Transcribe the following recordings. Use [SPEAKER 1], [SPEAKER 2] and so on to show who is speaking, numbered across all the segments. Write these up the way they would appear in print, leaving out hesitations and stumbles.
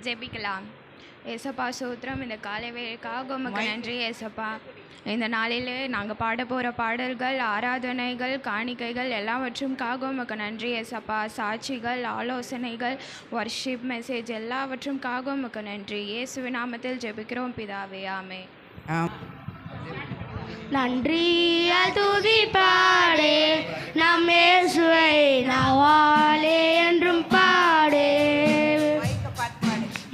[SPEAKER 1] ஜெபிக்கலாம். ஏசப்பா சோத்திரம், இந்த காலை வேளைக்காக உமக்கு நன்றி ஏசப்பா. இந்த நாளிலே நாங்கள் பாட போகிற பாடல்கள், ஆராதனைகள், காணிக்கைகள் எல்லாவற்றுக்காக உமக்கு நன்றி ஏசப்பா. சாட்சிகள், ஆலோசனைகள், வர்ஷிப் மெசேஜ் எல்லாவற்றுக்காக உமக்கு நன்றி. இயேசுவின் நாமத்தில் ஜெபிக்கிறோம் பிதாவே, ஆமே.
[SPEAKER 2] நன்றிய துதி பாடே, நம் இயேசுவை நாவாலே என்றும் பாடே.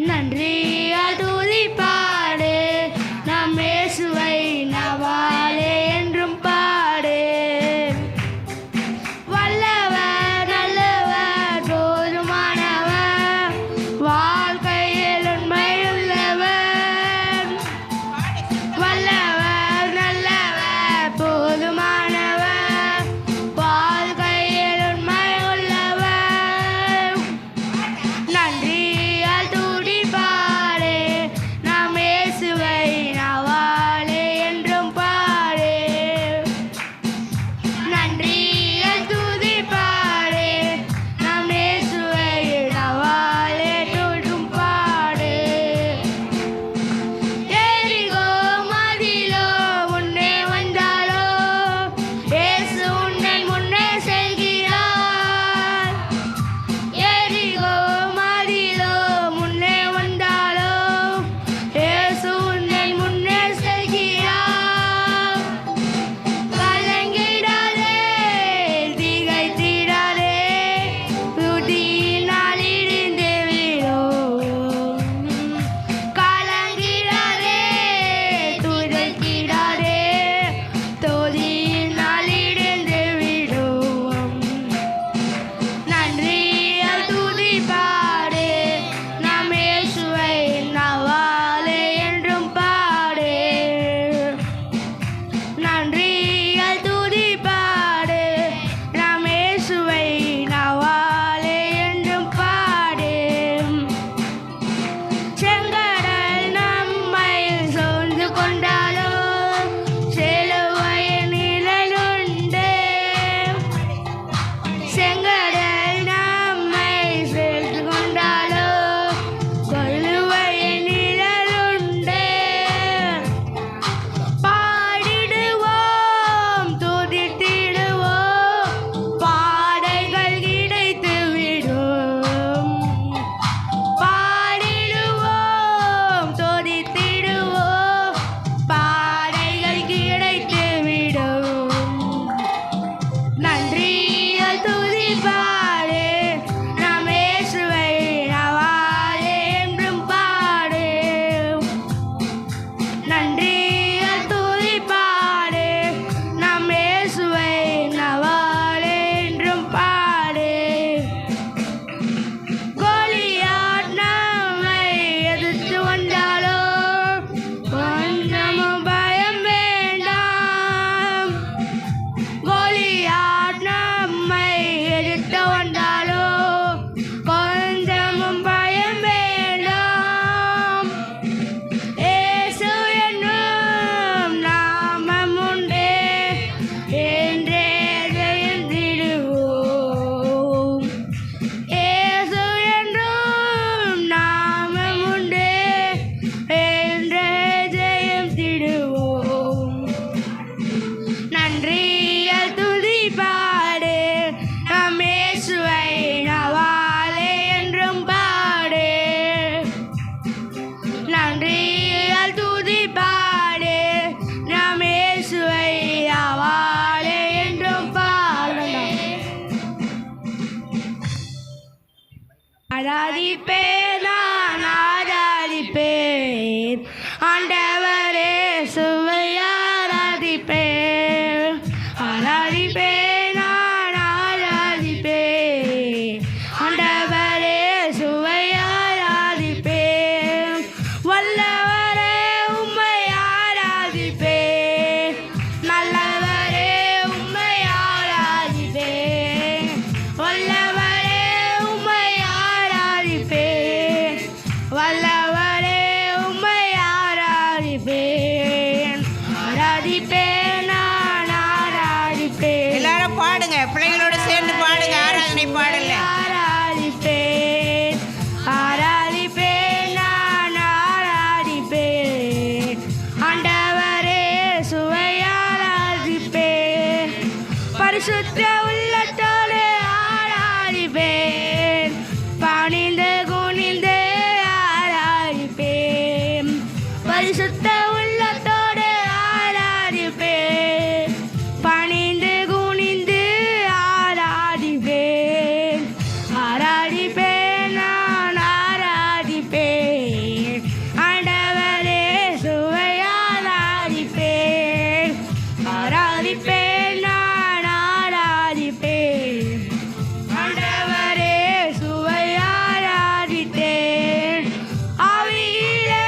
[SPEAKER 2] நன்றிய துதி பாடே, நம் இயேசுவை நாவாலே என்றும் பாடே. வல்லவர், நல்லவர், போதுமானவர், வாழ்க்கையில் உண்மையுள்ளவர். வல்லவர், நல்லவர், போதுமானவர், வாழ்க்கையில் உண்மையுள்ளவர். நன்றியால் துதி பாடே, நம் இயேசுவை நாவாலே என்றும் பாடே. நன்றியால் துதி பாடே, நம் இயேசுவை நாவாலே என்றும் பாடே. எரிகோ மதிலோ முன்னே வந்தாலோ, இயேசு உன்னன் முன்னே செல்கிறார். எரிகோ மதிலோ முன்னே வந்தாலோ, இயேசு உன்னன் முன்னே செல்கிறார். கலங்கிடாதே, திகைத்திடாதே, துதியினால் இடிந்து விழும். கலங்கிடாதே, துதித்திடாதே, துதியினால் இடிந்து விழும். நன்றியால் துதி பாடே, நம் இயேசுவை நாவாலே என்றும் பாடே. நன்றியால் துதி பாடே, நம் இயேசுவை நாவாலே என்றும் பாடே. செங்கடல் நம்மை சூழ்ந்து கொண்டாலோ, சிலுவையின் நிழலுண்டு. செங்கடல் நம்மை சூழ்ந்து கொண்டாலோ, சிலுவையின் நிழலுண்டு. பாடிடுவோம், துதித்திடுவோம், பாடைகள் கிடைத்து விடும். பாடிடுவோம், துதித்திடுவோம், பாடைகள் கிடைத்து விடும். நன்றியால் துதி பாடே, நம் இயேசுவை நாவாலே என்றும் பாடே. நன்றியால் துதி பாடே, நம் இயேசுவை நாவாலே என்றும் பாடே. கோலியாத் நம்மை எதிர்த்து வந்தாலோ, கொஞ்சமும் பயம் வேண்டாம். கோலியாத் நம்மை எதிர்த்து வந்தாலோ, கொஞ்சமும் பயம் வேண்டாம். இயேசு என்னும் நாமம் உண்டே, என்றே ஜெயந்திடுவோம். இயேசு என்றும் நாமம் உண்டே, என்றே ஜெயந்திடுவோம். நன்றியால் துதி பாடே, நம் இயேசுவை நாவாலே என்றும் பாடே. நன்றியால் துதி பாடே, நம் இயேசுவை நாவாலே என்றும் பாடே. ஆராதிப்பேன், நான் ஆராதிப்பேன், ஆண்டவரே இயேசுவை ஆராதிப்பேன். ஆராதிப்பேன், நான் ஆராதிப்பேன், ஆண்டவரே இயேசுவை ஆராதிப்பேன். வல்லவரே உம்மை ஆராதிப்பேன், நல்லவரே உம்மை ஆராதிப்பேன். வல்லவரே உம்மை ஆராதிப்பேன், வல்லவரே உம்மை ஆராதிப்பேன். பரிசுத்த உள்ளத்தோடு ஆராதிப்பேன் பணிந்து குனிந்து ஆராதிப்பேன் பரிசுத்த உள்ளத்தோடு ஆராதிப்பேன் பணிந்து குனிந்து ஆராதிப்பேன் ஆராதிப்பேன் நான் ஆராதிப்பேன் ஆண்டவரே சுவை ஆராதிப்பேன் ஆராதிப்பேன் நான் ஆராதிப்பேன் ஆண்டவரே சுவை ஆராதிப்பேன் ஆவியிலே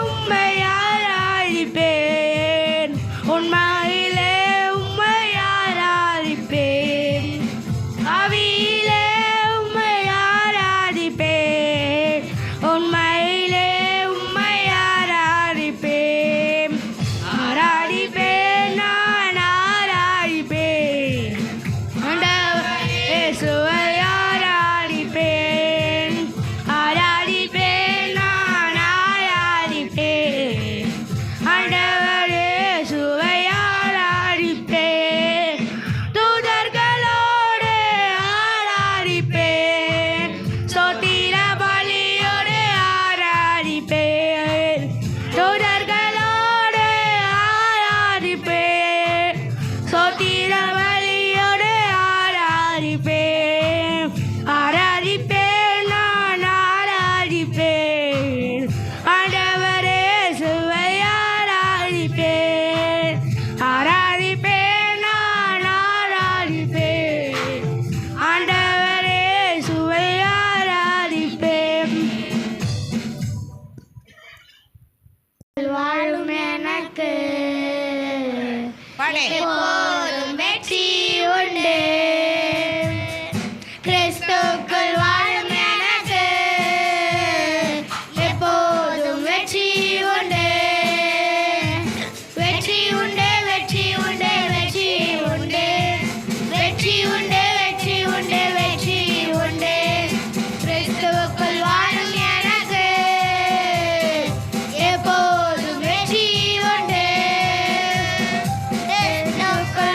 [SPEAKER 2] உம்மை ஆராதிப்பேன் உண்மையிலே உம்மை ஆராதிப்பேன் ஆவியிலே உம்மை ஆராதிப்பேன் உண்மையிலே உம்மை ஆராதிப்பேன் ஆராதிப்பேன் நான் ஆராதிப்பேன் ஆண்டவரே இயேசுவை ஆராதிப்பேன் ஆராதிப்பேன் நான் ஆராதிப்பேன் ஆண்டவரே இயேசுவை ஆராதிப்பேன் தூதர்களோடு ஆராதிப்பேன் ஸ்தோத்திர பலியோடு ஆராதிப்பேன் தூதர்களோடு ஆராதிப்பேன் ஸ்தோத்திர பலியோடு ஆராதிப்பேன் ஆராதிப்பேன் நான் ஆராதிப்பேன் ஆண்டவரே இயேசுவை ஆராதிப்பேன் ஆராதிப்பேன் நான் ஆராதிப்பேன் ஆண்டவரே இயேசுவை ஆராதிப்பேன் வாழும் எனக்கு எப்போதும் வெற்றி உண்டு கிறிஸ்துக்குள் வாழும் எனக்கு எப்போதும் வெற்றி உண்டு வெற்றி உண்டு வெற்றி உண்டு வெற்றி உண்டு வெற்றி உண்டு வெற்றி உண்டு வெற்றி உண்டு கிறிஸ்துவுக்குள் வாழும் எனக்கு எப்போதும் வெற்றி உண்டு கிறிஸ்துவுக்குள்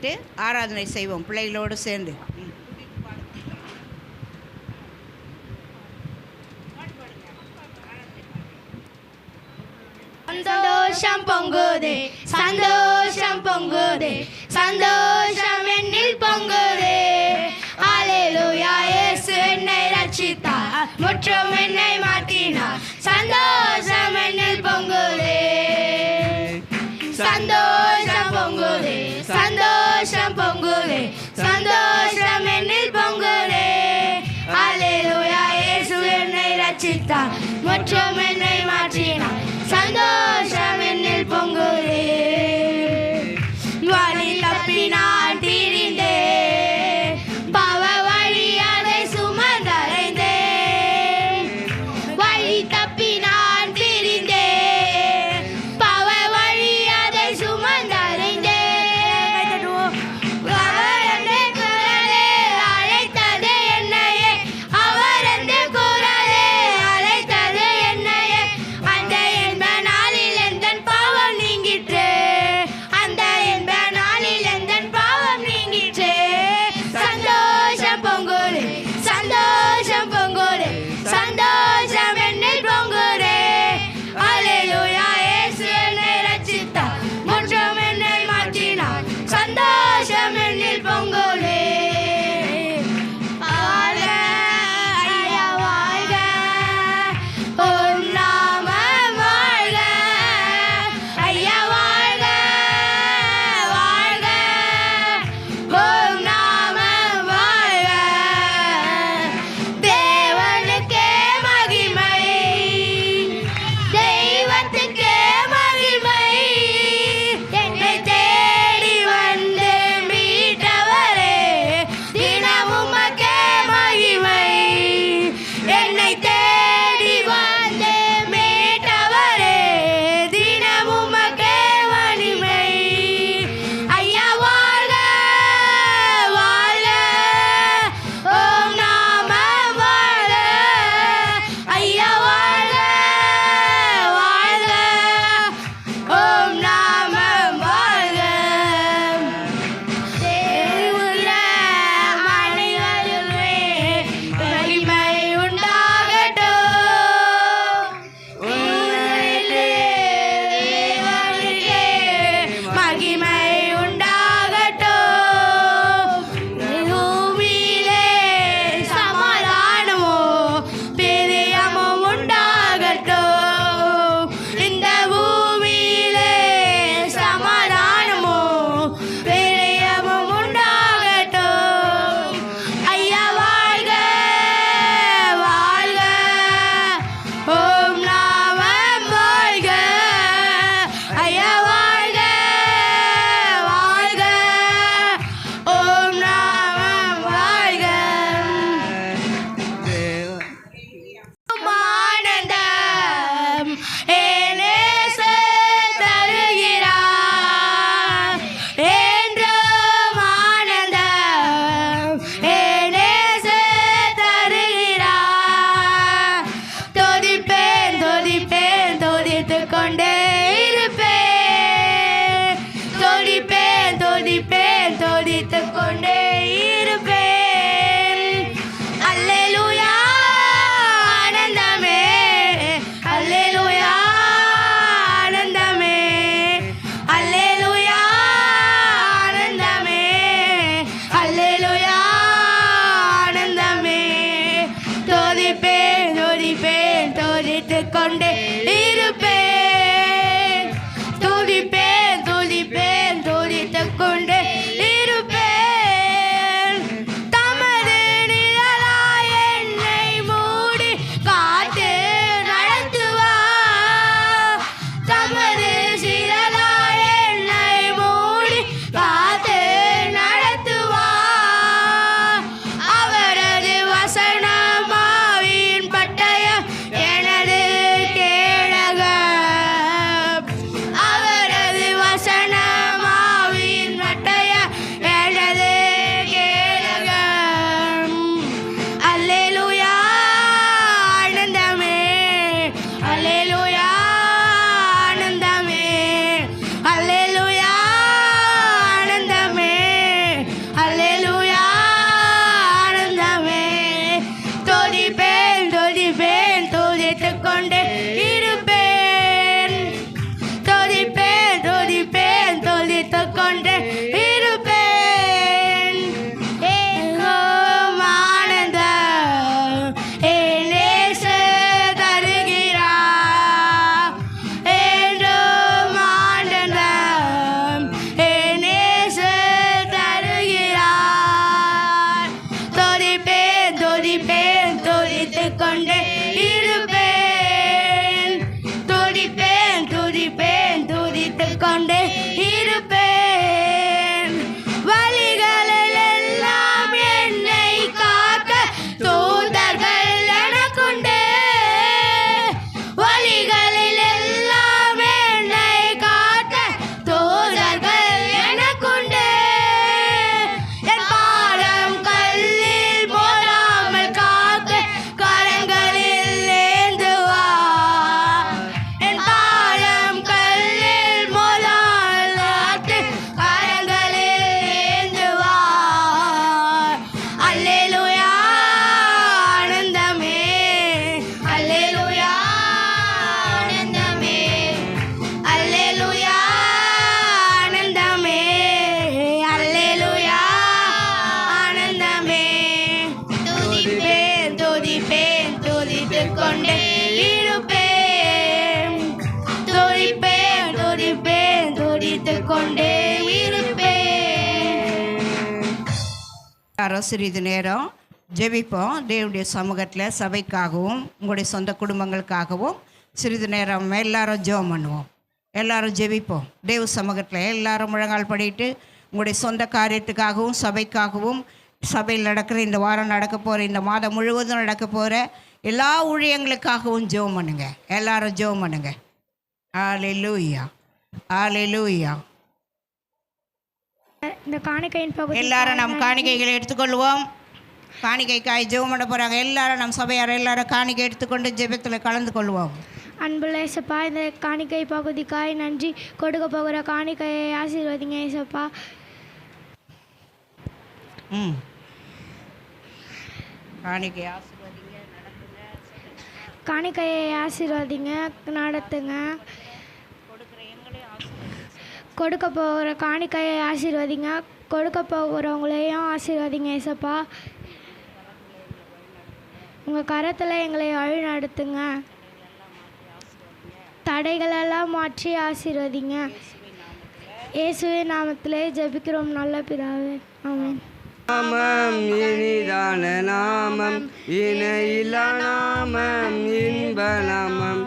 [SPEAKER 3] பாடிட்டு ஆராதனை செய்வோம் பிள்ளைகளோடு சேர்ந்து.
[SPEAKER 2] சந்தோஷம் பொங்குதே, சந்தோஷம் பொங்குதே, சந்தோஷம் என்னில் பொங்குதே. அல்லேலூயா, இயேசு என்னை ரட்சித்தார், முற்றும் என்னை மாற்றினார். சந்தோஷம் என்னில் பொங்குதே, சந்தோஷம் பொங்குதே, சந்தோஷம் பொங்குதே, சந்தோஷம் என்னில் பொங்குதே. அல்லேலூயா, இயேசு என்னை ரட்சித்தார், முற்றும் என்னை மாற்றினார். சந்தோஷம் என்னில் பொங்குதே. வழி தப்பி நான் திரிந்தேன், பாவ வழி அதை சுமந்தடைந்தேன். வழி தப்பி நான் திரிந்தேன், பாவ வழி அதை சுமந்தடைந்தேன். அவர் அந்த குரலே அழைத்தது என்னையே, அவர் அந்த குரலே அழைத்தது என்னையே. அந்த எந்த நாளில் எந்த பாவம் நீங்கிற்று,
[SPEAKER 3] எல்லாரும் சிறிது நேரம் ஜெபிப்போம். தேவனுடைய சமூகத்தில் சபைக்காகவும் உங்களுடைய சொந்த குடும்பங்களுக்காகவும் சிறிது நேரம் எல்லாரும் ஜெபம் பண்ணுவோம். எல்லாரும் ஜெபிப்போம். தேவ சமூகத்தில் எல்லாரும் முழங்கால் படிட்டு உங்களுடைய சொந்த காரியத்துக்காகவும் சபைக்காகவும் சபையில் நடக்கிற இந்த வாரம் நடக்க போகிற இந்த மாதம் முழுவதும் நடக்க போகிற எல்லா ஊழியங்களுக்காகவும் ஜெபம் பண்ணுங்க. எல்லாரும் ஜெபம் பண்ணுங்க. ஹல்லேலூயா, ஹல்லேலூயா.
[SPEAKER 2] இந்த காணிக்கையின் பகுதி
[SPEAKER 3] எல்லாரும் நம் காணிக்கைகளை எடுத்துக்கொள்வோம். காணிக்கைக்காய் ஜெபம் பண்ண போகிறாங்க. எல்லாரும் நம் சபையார் எல்லாரும் காணிக்கை எடுத்துக்கொண்டு ஜெபத்தில் கலந்து கொள்வோம்.
[SPEAKER 2] அன்புள்ள ஏசப்பா, இந்த காணிக்கை பகுதிக்காய் நன்றி. கொடுக்க போகிற காணிக்கையை ஆசீர்வதிங்க ஏசப்பா.
[SPEAKER 3] காணிக்கை
[SPEAKER 2] காணிக்கையை ஆசீர்வதிங்க, நடத்துங்க. கொடுக்க போகிற காணிக்கையை ஆசீர்வதிங்க, கொடுக்க போகிறவங்களையும் ஆசீர்வதிங்க ஏசப்பா. உங்கள் கரத்தில் எங்களை வழி நடத்துங்க. தடைகளெல்லாம் மாற்றி ஆசீர்வதிங்க. இயேசுவின் நாமத்திலே ஜெபிக்கிறோம் நல்ல பிதாவே, ஆமென்.
[SPEAKER 4] நாமம் இனிதான நாமம், இணையில்லா நாமம், இன்ப நாமம்.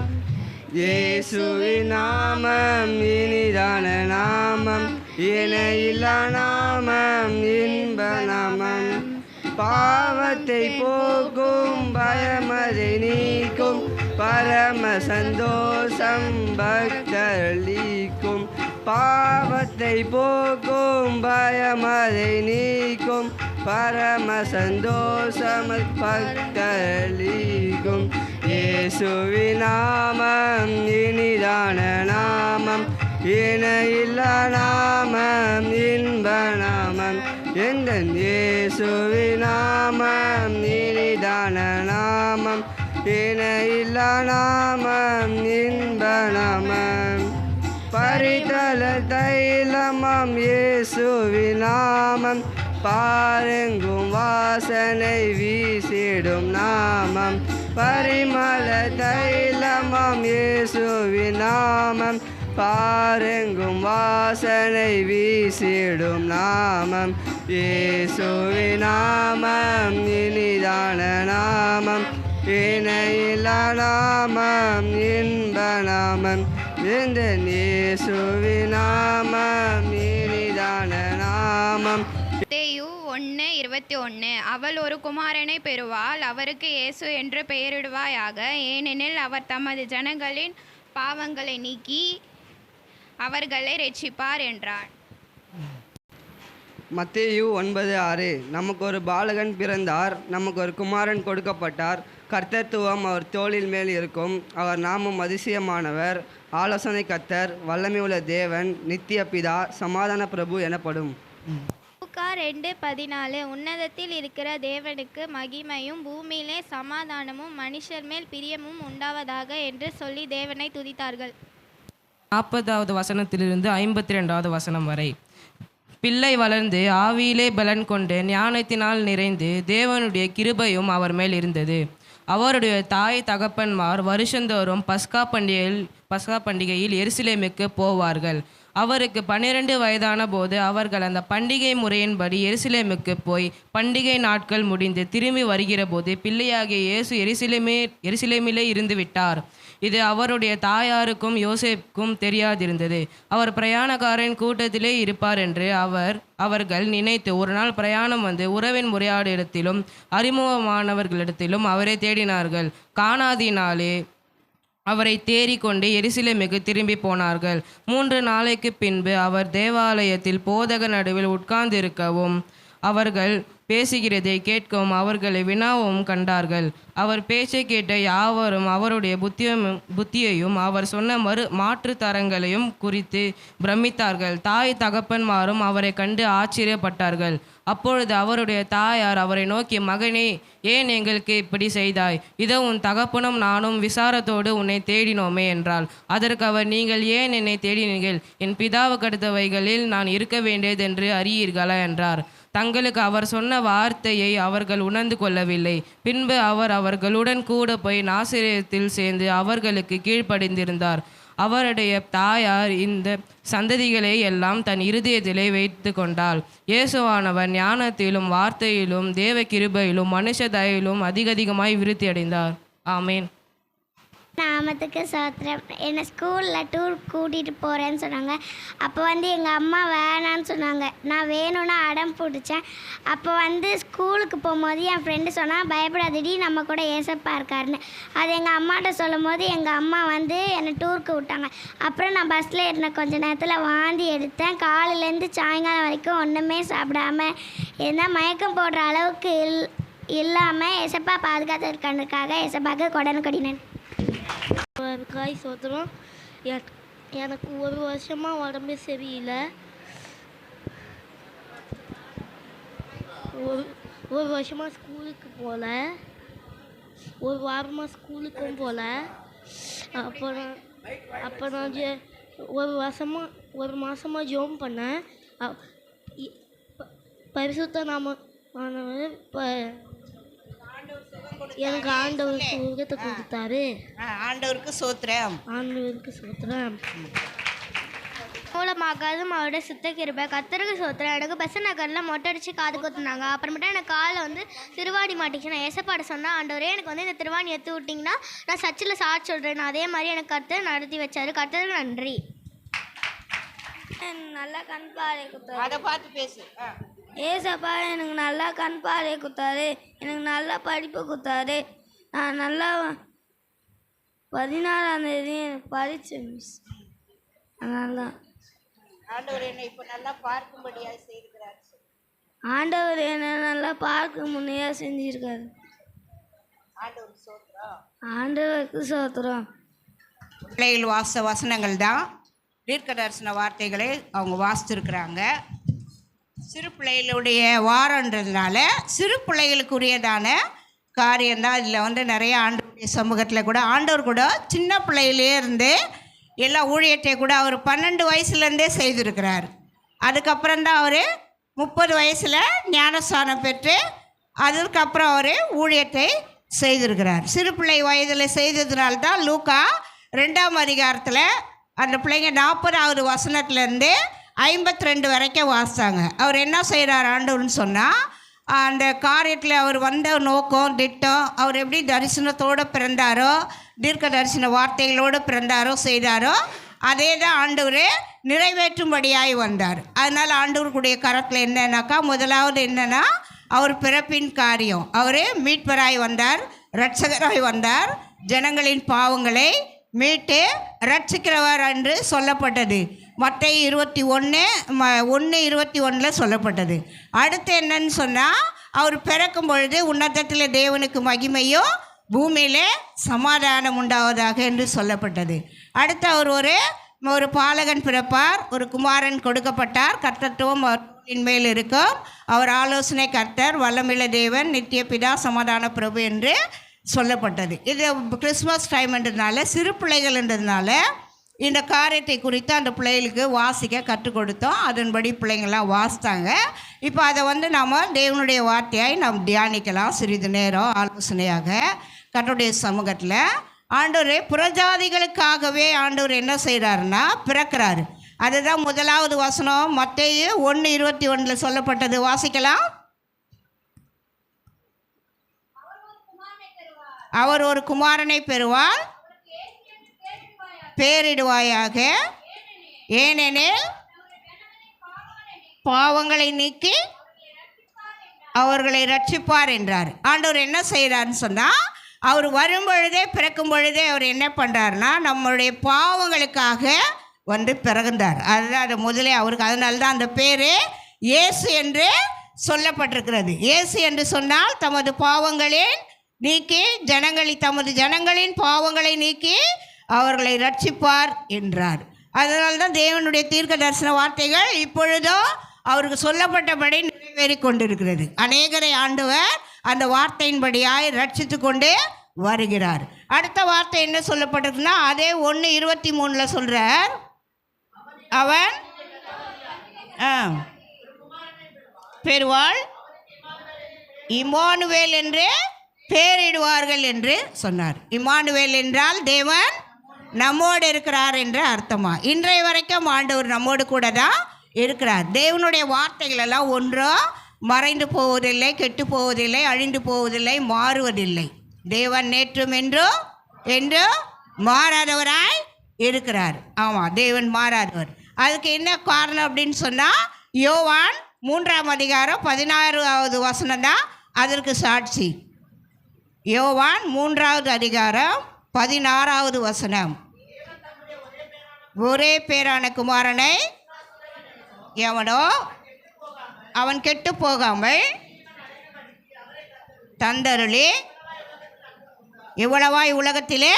[SPEAKER 4] இயேசுவின் நாமம் இனிதான நாமம், இணையில்லா நாமம், இன்ப நாமம். பாவத்தை போக்கும், பயமதை நீக்கும், பரம சந்தோஷம் பக்தளிக்கும். பாவத்தை போக்கும், பயமதை நீக்கும், பரம சந்தோஷம் பக்தளிக்கும். இயேசுவின் நாமம் இனிதான நாமம், இணையில்லா நாமம், இன்ப நாமம். எந்தன் இயேசுவின் நாமம் இனிதான நாமம், இணையில்லா நாமம், இன்ப நாமம். பரிதல தைலமாம் இயேசுவின் நாமம், பாரெங்கும் வாசனை வீசிடும் நாமம். பரிமள தைலமாம் இயேசுவின் நாமம், பாரெங்கும் வாசனை வீசிடும் நாமம். இயேசுவின் நாமம் இனிதான நாமம், இணையில்லா நாமம், இன்ப நாமம். இந்த இயேசுவின் நாமம் இனிதான நாமம்.
[SPEAKER 1] மத்தேயு 1:21. அவள் ஒரு குமாரனை பெறுவாள், அவருக்கு இயேசு என்று பெயரிடுவாயாக, ஏனெனில் அவர் தமது ஜனங்களின் பாவங்களை நீக்கி அவர்களை ரட்சிப்பார் என்றார்.
[SPEAKER 4] மத்தேயு 9:6. நமக்கு ஒரு பாலகன் பிறந்தார், நமக்கு ஒரு குமாரன் கொடுக்கப்பட்டார், கர்த்தத்துவம் அவர் தோளில் மேல் இருக்கும். அவர் நாமம் அதிசயமானவர், ஆலோசனை கர்த்தர், வல்லமையுள்ள தேவன், நித்திய பிதா, சமாதான பிரபு எனப்படும்.
[SPEAKER 5] லூக்கா 2:14. உன்னதத்தில் இருக்கிற தேவனுக்கு மகிமையும் பூமியிலே சமாதானமும் மனுஷர் மேல் பிரியமும் உண்டாவதாக என்று சொல்லி தேவனை துதித்தார்கள்.
[SPEAKER 6] 40வது வசனத்திலிருந்து 52வது வசனம் வரை. பிள்ளை வளர்ந்து ஆவியிலே பலன் கொண்டு ஞானத்தினால் நிறைந்து தேவனுடைய கிருபையும் அவர் மேல் இருந்தது. அவருடைய தாய் தகப்பன்மார் வருஷந்தோறும் பஸ்கா பண்டிகையில் எருசலேமுக்கு போவார்கள். அவருக்கு 12 வயதான போது அவர்கள் அந்த பண்டிகை முறையின்படி எருசலேமுக்கு போய் பண்டிகை நாட்கள் முடிந்து திரும்பி வருகிற போது பிள்ளையாகிய இயேசு எருசலேமிலே இருந்து விட்டார். இது அவருடைய தாயாருக்கும் யோசேப்புக்கும் தெரியாதிருந்தது. அவர் பிரயாணக்காரன் கூட்டத்திலே இருப்பார் என்று அவர்கள் நினைத்து ஒரு நாள் பிரயாணம் வந்து உறவின் முறையாடிடத்திலும் அறிமுகமானவர்களிடத்திலும் அவரை தேடினார்கள். காணாதினாலே அவரை தேறிக்கொண்டு எருசலேமுக்கு திரும்பி போனார்கள். 3 நாளைக்கு பின்பு அவர் தேவாலயத்தில் போதக நடுவில் உட்கார்ந்திருக்கவும் அவர்கள் பேசுகிறதை கேட்கவும் அவர்களை வினாவும் கண்டார்கள். அவர் பேச்சை கேட்ட யாவரும் அவருடைய புத்தியையும் அவர் சொன்ன மாற்று தரங்களையும் குறித்து பிரமித்தார்கள். தாய் தகப்பன்மாரும் அவரை கண்டு ஆச்சரியப்பட்டார்கள். அப்பொழுது அவருடைய தாயார் அவரை நோக்கி, மகனே, ஏன் எங்களுக்கு இப்படி செய்தாய்? இதோ உன் தகப்பனும் நானும் விசாரத்தோடு உன்னை தேடினோமே என்றாள். அதற்கு அவர், நீங்கள் ஏன் என்னை தேடினீர்கள்? என் பிதாவுக்கு அடுத்தவைகளில் நான் இருக்க வேண்டியதென்று அறியீர்களா என்றார். தங்களுக்கு அவர் சொன்ன வார்த்தையை அவர்கள் உணர்ந்து கொள்ளவில்லை. பின்பு அவர் அவர்களுடன் கூட போய் நாசரேத்தில் சேர்ந்து அவர்களுக்கு கீழ்ப்படிந்திருந்தார். அவருடைய தாயார் இந்த சந்ததிகளை எல்லாம் தன் இருதயத்திலே வைத்து கொண்டாள். இயேசுவானவர் ஞானத்திலும் வார்த்தையிலும் தேவ கிருபையிலும் மனுஷ தயவிலும் அதிகமாய் விருத்தி அடைந்தார். ஆமேன்.
[SPEAKER 2] நாமத்துக்கு சோத்திரம். என்னை ஸ்கூலில் டூர் கூட்டிகிட்டு போகிறேன்னு சொன்னாங்க. அப்போ எங்கள் அம்மா வேணான்னு சொன்னாங்க. நான் வேணும்னா அடம் பிடிச்சேன். அப்போ ஸ்கூலுக்கு போகும்போது என் ஃப்ரெண்டு சொன்னால் பயப்படாதடி, நம்ம கூட ஏசப்பா இருக்காருன்னு. அது எங்கள் அம்மாட்ட சொல்லும் போது எங்கள் அம்மா என்னை டூருக்கு விட்டாங்க. அப்புறம் நான் பஸ்ஸில் ஏறின கொஞ்ச நேரத்தில் வாந்தி எடுத்தேன். காலையிலேருந்து சாயங்காலம் வரைக்கும் ஒன்றுமே சாப்பிடாம இருந்தால் மயக்கம் போடுற அளவுக்கு இல்லாமல் ஏசப்பா பாதுகாத்து இருக்காண்டுக்காக ஏசப்பாக்கு கொடனு
[SPEAKER 7] காய் சோத்திரம். எனக்கு ஒரு வருஷமாக உடம்பே சரியில்லை. ஒரு வருஷமாக ஸ்கூலுக்கு போகல, ஒரு வாரமாக ஸ்கூலுக்கும் போகல. அப்போ நான் ஒரு மாதமாக ஜோம் பண்ணேன். பரிசுத்த நாமமானவர் எனக்கு ஆண்டவர் சுகத்தை கொடுத்தாரு.
[SPEAKER 3] ஆண்டவருக்கு சோத்திரம்.
[SPEAKER 7] ஆண்டவருக்கு சோத்திரம்.
[SPEAKER 5] மூலமாகாதும் அவருடைய சுத்த கிருபை. கர்த்தருக்கு சோத்திரம். எனக்கு பஸ் நகரில் மொட்டை அடித்து காது குத்துனாங்க. அப்புறமேட்டா எனக்கு காலில் திருவாணி மாட்டிச்சு. நான் ஏசப்பாட சொன்னேன், ஆண்டவரே எனக்கு இந்த திருவாணி எடுத்து விட்டிங்கன்னா நான் சர்ச்சில் சாட்சி சொல்கிறேன். அதே மாதிரி எனக்கு கர்த்தர் நடத்தி வச்சாரு. கர்த்தருக்கு நன்றி. நல்லா கண் பார்வை கொடுத்தாரு.
[SPEAKER 3] அதை பார்த்து பேசு.
[SPEAKER 5] ஏசப்பா எனக்கு நல்லா கண் பார்வை கொடுத்தாரு. எனக்கு நல்லா படிப்பு கொடுத்தாரு. நான் நல்லா 14ஆம் தேதி பரீட்சை மிஸ். அதனால
[SPEAKER 3] ஆண்டவர் என்னை இப்போ நல்லா பார்க்கும்படியாக செய்திருக்கிறார்.
[SPEAKER 5] ஆண்டவர் என்ன நல்லா பார்க்க முன்னையா செஞ்சிருக்காரு. ஆண்டவருக்கு சோத்திரம்.
[SPEAKER 3] பிள்ளைகள் வாச வசனங்கள் தான் தீர்க்க தரிசன வார்த்தைகளை அவங்க வாசித்திருக்கிறாங்க. சிறு பிள்ளைகளுடைய வாரன்றதுனால சிறு பிள்ளைகளுக்குரியதான காரியம்தான் இதில் நிறைய ஆண்டவருடைய சமூகத்தில் கூட ஆண்டவர் கூட சின்ன பிள்ளையிலே இருந்து எல்லா ஊழியத்தை கூட அவர் 12 வயசுலேருந்தே செய்திருக்கிறார். அதுக்கப்புறம்தான் அவர் 30 வயசில் ஞானஸ்தானம் பெற்று அதுக்கப்புறம் அவர் ஊழியத்தை செய்திருக்கிறார். சிறு பிள்ளை வயதில் செய்ததுனால்தான் லூக்கா 2ஆம் அதிகாரத்தில் அந்த பிள்ளைங்க 40வது வசனத்துலேருந்து 52 வரைக்கும் வாசித்தாங்க. அவர் என்ன செய்கிறார் ஆண்டவர்னு சொன்னால், அந்த காரியத்தில் அவர் வந்த நோக்கம் திட்டம், அவர் எப்படி தரிசனத்தோடு பிறந்தாரோ தீர்க்க தரிசன வார்த்தைகளோடு பிறந்தாரோ செய்தாரோ அதே தான் ஆண்டவர் நிறைவேற்றும்படியாய் வந்தார். அதனால் ஆண்டவருக்குடைய கரத்தில் என்னன்னாக்கா, முதலாவது என்னென்னா அவர் பிறப்பின் காரியம். அவர் மீட்பராய் வந்தார், இரட்சகராய் வந்தார், ஜனங்களின் பாவங்களை மீட்டு ரட்சிக்கிறவர் என்று சொல்லப்பட்டது. மத்தேயு 21:21 சொல்லப்பட்டது. அடுத்து என்னன்னு சொன்னால், அவர் பிறக்கும் பொழுது உன்னதத்தில் தேவனுக்கு மகிமையும் பூமியிலே சமாதானம் உண்டாவதாக என்று சொல்லப்பட்டது. அடுத்து அவர் ஒரு பாலகன் பிறப்பார், ஒரு குமாரன் கொடுக்கப்பட்டார், கர்த்தத்துவம் அவரின் மேல் இருக்கும், அவர் ஆலோசனை கர்த்தர், வல்லமையுள்ள தேவன், நித்திய பிதா, சமாதான பிரபு என்று சொல்லப்பட்டது. இது கிறிஸ்மஸ் டைம்ன்றதுனால சிறு பிள்ளைகள்ன்றதுனால இந்த காரியத்தை குறித்து அந்த பிள்ளைகளுக்கு வாசிக்க கற்றுக் கொடுத்தோம். அதன்படி பிள்ளைங்கள்லாம் வாசித்தாங்க. இப்போ அதை நாம் தேவனுடைய வார்த்தையாய் நாம் தியானிக்கலாம். சிறிது நேரம் ஆலோசனையாக கர்த்தருடைய சமூகத்தில் ஆண்டவர் புறஜாதிகளுக்காகவே ஆண்டவர் என்ன செய்கிறாருன்னா பிறக்கிறாரு. அதுதான் முதலாவது வசனம் மத்தேயு 1:21 சொல்லப்பட்டது. வாசிக்கலாம். அவர் ஒரு குமாரனை பெறுவார், பேரிடுவாயாக, ஏனெனில் பாவங்களை நீக்கி அவர்களை ரட்சிப்பார் என்றார். ஆண்டவர் என்ன செய்கிறாருன்னு சொன்னால், அவர் வரும்பொழுதே பிறக்கும் பொழுதே அவர் என்ன பண்ணுறாருன்னா நம்மளுடைய பாவங்களுக்காக பிறந்தார். அதுதான் அது முதலே அவருக்கு. அதனால தான் அந்த பேர் இயேசு என்று சொல்லப்பட்டிருக்கிறது. இயேசு என்று சொன்னால் தமது பாவங்களை நீக்கி தமது ஜனங்களின் பாவங்களை நீக்கி அவர்களை ரட்சிப்பார் என்றார். அதனால தான் தேவனுடைய தீர்க்க தரிசன வார்த்தைகள் இப்பொழுதும் அவருக்கு சொல்லப்பட்டபடி நிறைவேறி கொண்டிருக்கிறது. அநேகரை ஆண்டவர் அந்த வார்த்தையின்படியாய் ரட்சித்து கொண்டே வருகிறார். அடுத்த வார்த்தை என்ன சொல்லப்பட்டிருக்குன்னா, அதே 1:23 சொல்கிறார், அவன் பெறுவாள், இம்மானுவேல் என்று பேரிடுவார்கள் என்று சொன்னார். இம்மானுவேல் என்றால் தேவன் நம்மோடு இருக்கிறார் என்று அர்த்தமா. இன்றைய வரைக்கும் ஆண்டவர் நம்மோடு கூட தான் இருக்கிறார். தேவனுடைய வார்த்தைகள் எல்லாம் ஒன்றும் மறைந்து போவதில்லை, கெட்டு போவதில்லை, அழிந்து போவதில்லை, மாறுவதில்லை. தேவன் நேற்றும் என்றும் மாறாதவராய் இருக்கிறார். ஆமாம், தேவன் மாறாதவர். அதுக்கு என்ன காரணம் அப்படின்னு சொன்னால் யோவான் 3:16 வசனம் தான் அதற்கு சாட்சி. யோவான் 3:16 வசனம். ஒரே பேரான குமாரனை எவனோ அவன் கெட்டு போகாமல் தந்தருளி இவ்வளவாய் உலகத்திலே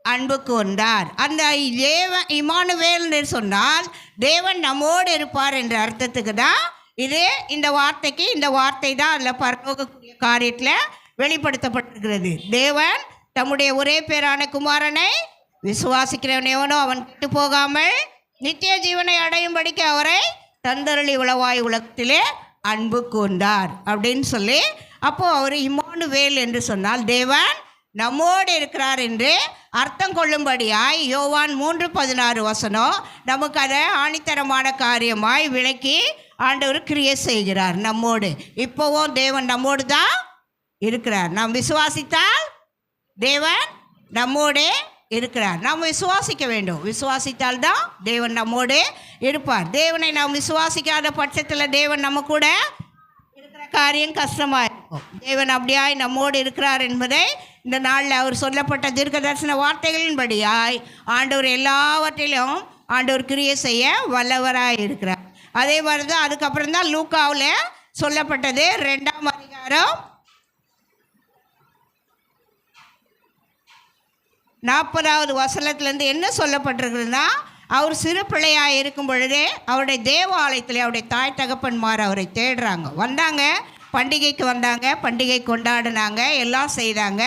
[SPEAKER 3] அன்பு கூர்ந்தார். அந்த இமானுவேல் சொன்னால் தேவன் நம்மோடு இருப்பார் என்ற அர்த்தத்துக்கு தான் இந்த வார்த்தை தான் அதில் பரலோக காரியத்தில் வெளிப்படுத்தப்பட்டிருக்கிறது. தேவன் தம்முடைய ஒரே பேரான குமாரனை விசுவாசிக்கிறவனேவனோ அவன் கெட்டு போகாமல் நித்திய ஜீவனை அடையும்படிக்கு அவரை தந்தருளி உளவாய் உலகத்திலே அன்பு கூர்ந்தார் அப்படின்னு சொல்லி, அப்போது அவர் இம்மானுவேல் என்று சொன்னால் தேவன் நம்மோடு இருக்கிறார் என்று அர்த்தம் கொள்ளும்படியாய் யோவான் 3:16 வசனம் நமக்கு அதை ஆணித்தரமான காரியமாய் விளக்கி ஆண்டவர் கிரியை செய்கிறார். நம்மோடு இப்போவும் தேவன் நம்மோடு தான் இருக்கிறார். நாம் விசுவாசித்தால் தேவன் நம்மோடு இருக்கிறார். நாம் விசுவாசிக்க வேண்டும். விசுவாசித்தால் தான் தேவன் நம்மோடு இருப்பார். தேவனை நாம் விசுவாசிக்காத பட்சத்தில் தேவன் நம்ம கூட இருக்கிற காரியம் கஷ்டமாக இருக்கும். தேவன் அப்படியாய் நம்மோடு இருக்கிறார் என்பதை இந்த நாளில் அவர் சொல்லப்பட்ட தீர்க்க தரிசன வார்த்தைகளின்படியாய் ஆண்டவர் எல்லாவற்றிலும் ஆண்டவர் கிரியை செய்ய வல்லவராக இருக்கிறார். அதே மாதிரி தான் அதுக்கப்புறம் தான் லூக்காவில் சொல்லப்பட்டது 2ஆம் அதிகாரம் 40வது வசனத்துலேருந்து என்ன சொல்லப்பட்டிருக்குதுன்னா, அவர் சிறு பிள்ளையாக இருக்கும் பொழுதே அவருடைய தேவாலயத்தில் அவருடைய தாய் தகப்பன்மார் அவரை தேடுறாங்க. வந்தாங்க, பண்டிகைக்கு வந்தாங்க, பண்டிகை கொண்டாடினாங்க, எல்லாம் செய்தாங்க.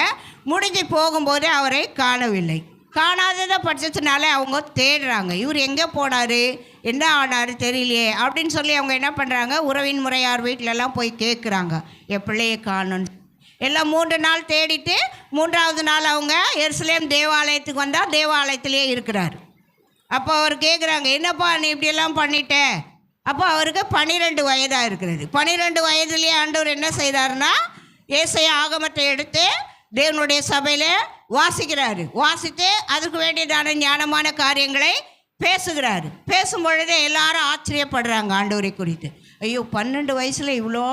[SPEAKER 3] முடிஞ்சு போகும்போது அவரை காணவில்லை. காணாதத பட்சத்தினால அவங்க தேடுறாங்க. இவர் எங்கே போனார், என்ன ஆனார் தெரியலையே அப்படின்னு சொல்லி அவங்க என்ன பண்ணுறாங்க, உறவின் முறையார் வீட்டிலலாம் போய் கேட்குறாங்க, என் பிள்ளையை காணணும். எல்லாம் 3 நாள் தேடிட்டு 3ஆவது நாள் அவங்க எருசலேம் தேவாலயத்துக்கு வந்தால் தேவாலயத்திலே இருக்கிறார். அப்போ அவர் கேட்குறாங்க, என்னப்பா நீ இப்படியெல்லாம் பண்ணிட்ட? அப்போ அவருக்கு 12 வயதாக இருக்கிறது. 12 வயதுலேயே ஆண்டவர் என்ன செய்தார்னா, ஏசாயா ஆகமத்தை எடுத்து தேவனுடைய சபையில் வாசிக்கிறாரு. வாசித்து அதுக்கு வேண்டியதான ஞானமான காரியங்களை பேசுகிறாரு. பேசும் பொழுதே எல்லாரும் ஆச்சரியப்படுறாங்க ஆண்டவரை குறித்து. ஐயோ, 12 வயசில் இவ்வளோ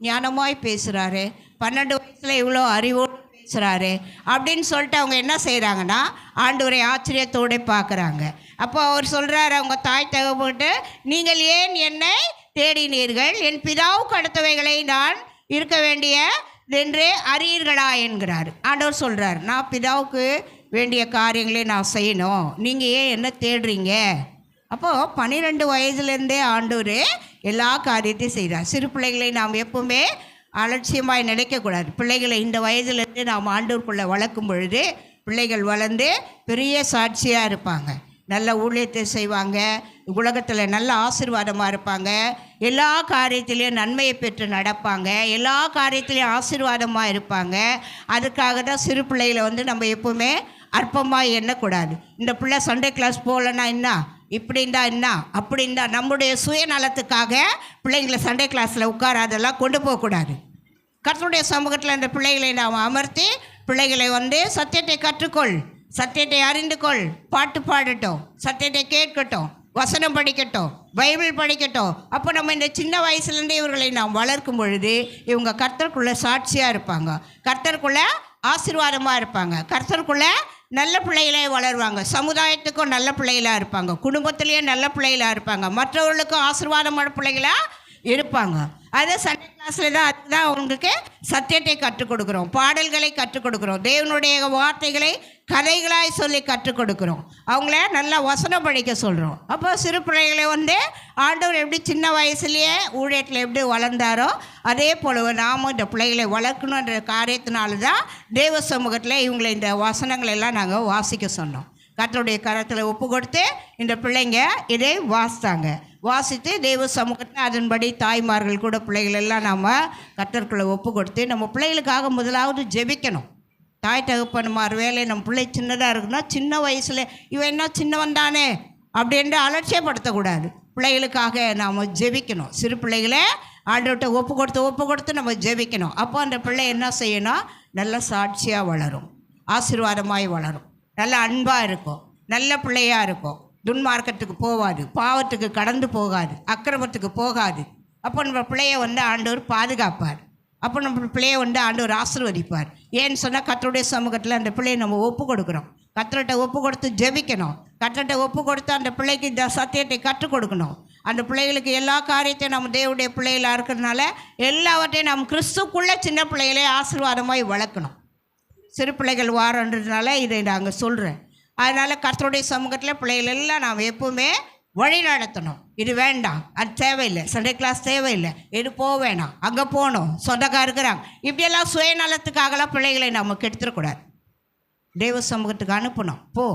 [SPEAKER 3] ஞானமாய் பேசுகிறாரு, 12 வயசில் இவ்வளோ அறிவோடு பேசுகிறாரு அப்படின்னு சொல்லிட்டு அவங்க என்ன செய்கிறாங்கன்னா ஆண்டவரை ஆச்சரியத்தோடு பார்க்குறாங்க. அப்போ அவர் சொல்கிறார், அவங்க தாய் தகப்பட்டு, நீங்கள் ஏன் என்னை தேடினீர்கள்? என் பிதாவுக்கு அடுத்தவைகளை நான் இருக்க வேண்டிய என்று அறியீர்களா என்கிறார். ஆண்டவர் சொல்கிறார், நான் பிதாவுக்கு வேண்டிய காரியங்களை நான் செய்யணும், நீங்கள் ஏன் என்ன தேடுறீங்க? அப்போது 12 வயதுலேருந்தே ஆண்டவர் எல்லா காரியத்தையும் செய்கிறார். சிறு பிள்ளைகளை நாம் எப்பவுமே அலட்சியமாய் நினைக்கக்கூடாது. பிள்ளைகளை இந்த வயதுலேருந்து நாம் ஆண்டவருக்குள்ளே வளர்க்கும் பொழுது பிள்ளைகள் வளர்ந்து பெரிய சாட்சியாக இருப்பாங்க, நல்ல ஊழியத்தை செய்வாங்க, உலகத்தில் நல்ல ஆசீர்வாதமாக இருப்பாங்க, எல்லா காரியத்திலையும் நன்மையை பெற்று நடப்பாங்க, எல்லா காரியத்திலையும் ஆசீர்வாதமாக இருப்பாங்க. அதுக்காக தான் சிறு பிள்ளைகளை நம்ம எப்போவுமே அற்பமாக எண்ணக்கூடாது. இந்த பிள்ளை சண்டே கிளாஸ் போகலன்னா என்ன, இப்படி இருந்தால் என்ன, அப்படி இருந்தால் நம்முடைய சுயநலத்துக்காக பிள்ளைங்களை சண்டே கிளாஸில் உட்காராதெல்லாம் கொண்டு போகக்கூடாது. கர்த்தருடைய சமூகத்தில் இந்த பிள்ளைகளை நாம் அமர்த்தி பிள்ளைகளை சத்தியத்தை கற்றுக்கொள், சத்தியத்தை அறிந்து கொள், பாட்டு பாடட்டும், சத்தியத்தை கேட்கட்டும், வசனம் படிக்கட்டும், பைபிள் படிக்கட்டும். அப்போ நம்ம இந்த சின்ன வயசுலேருந்தே இவர்களை நாம் வளர்க்கும் பொழுது இவங்க கர்த்தருக்குள்ளே சாட்சியாக இருப்பாங்க, கர்த்தருக்குள்ளே ஆசீர்வாதமாக இருப்பாங்க, கர்த்தருக்குள்ளே நல்ல பிள்ளைகளாக வளருவாங்க, சமுதாயத்துக்கும் நல்ல பிள்ளைகளாக இருப்பாங்க, குடும்பத்திலேயே நல்ல பிள்ளைகளாக இருப்பாங்க, மற்றவர்களுக்கும் ஆசீர்வாதமான பிள்ளைகளாக இருப்பாங்க. அதே சண்டே கிளாஸில் தான் அதுக்கு தான் அவங்களுக்கு சத்தியத்தை கற்றுக் கொடுக்குறோம், பாடல்களை கற்றுக் கொடுக்குறோம், தேவனுடைய வார்த்தைகளை கதைகளாய் சொல்லி கற்றுக் கொடுக்குறோம், அவங்கள நல்லா வசனம் படிக்க சொல்கிறோம். அப்போ சிறு பிள்ளைகளை ஆண்டவர் எப்படி சின்ன வயசுலேயே ஊழியத்தில் எப்படி வளர்ந்தாரோ அதே போல நாமும் இந்த பிள்ளைகளை வளர்க்கணுன்ற காரியத்தினால தான் தேவ சமூகத்தில் இவங்களை இந்த வசனங்களை எல்லாம் நாங்கள் வாசிக்க சொன்னோம். கர்த்தருடைய கரத்தில் ஒப்பு கொடுத்து இந்த பிள்ளைங்க இதை வாசித்து தெய்வ சமூகத்தில் அதன்படி தாய்மார்கள் கூட பிள்ளைகள் எல்லாம் நாம் கர்த்தருக்குள்ளே ஒப்பு கொடுத்து நம்ம பிள்ளைகளுக்காக முதலாவது ஜெபிக்கணும். தாய் தகப்பன்மார் வேலை நம்ம பிள்ளை சின்னதாக இருக்குன்னா சின்ன வயசில் இவன் என்ன சின்னவன் தானே அப்படின்ட்டு அலட்சியப்படுத்தக்கூடாது. பிள்ளைகளுக்காக நாம் ஜெபிக்கணும். சிறு பிள்ளைகளை ஆண்டவர்கிட்ட ஒப்பு கொடுத்து நம்ம ஜெபிக்கணும். அப்போ அந்த பிள்ளை என்ன செய்யணும்? நல்ல சாட்சியாக வளரும், ஆசீர்வாதமாய் வளரும், நல்ல அன்பாக இருக்கும், நல்ல பிள்ளையாக இருக்கும், துன்மார்க்கத்துக்கு போகாது, பாவத்துக்கு கடந்து போகாது, அக்கிரமத்துக்கு போகாது. அப்போ நம்ம பிள்ளையை ஆண்டவர் பாதுகாப்பார். அப்போ நம்ம பிள்ளையை ஆண்டவர் ஆசீர்வதிப்பார். ஏன்னு சொன்னால் கர்த்தருடைய சமூகத்தில் அந்த பிள்ளையை நம்ம ஒப்பு கொடுக்குறோம். கர்த்தர்கிட்ட ஒப்பு கொடுத்து ஜெபிக்கணும். கர்த்தர்கிட்ட ஒப்பு கொடுத்து அந்த பிள்ளைக்கு இந்த சத்தியத்தை கற்றுக் கொடுக்கணும். அந்த பிள்ளைகளுக்கு எல்லா காரியத்தையும் நம்ம தேவனுடைய பிள்ளைகளாக இருக்கிறதுனால எல்லாவற்றையும் நம்ம கிறிஸ்துக்குள்ளே சின்ன பிள்ளைகளே ஆசீர்வாதமாய் வளர்க்கணும். சிறு பிள்ளைகள் வாரன்றதுனால இதை நாங்கள் சொல்கிறேன். அதனால் கர்த்தருடைய சமூகத்தில் பிள்ளைகள் எல்லாம் நாம் எப்பவுமே வழி நடத்தணும். இது வேண்டாம், அது தேவையில்லை, சண்டே கிளாஸ் தேவையில்லை, இது போக வேணாம், அங்கே போகணும், சொந்தக்கார இருக்கிறாங்க, இப்படியெல்லாம் சுயநலத்துக்காகலாம் பிள்ளைகளை நம்ம கெடுத்துடக்கூடாது. தெய்வ சமூகத்துக்கு அனுப்பணும். போ,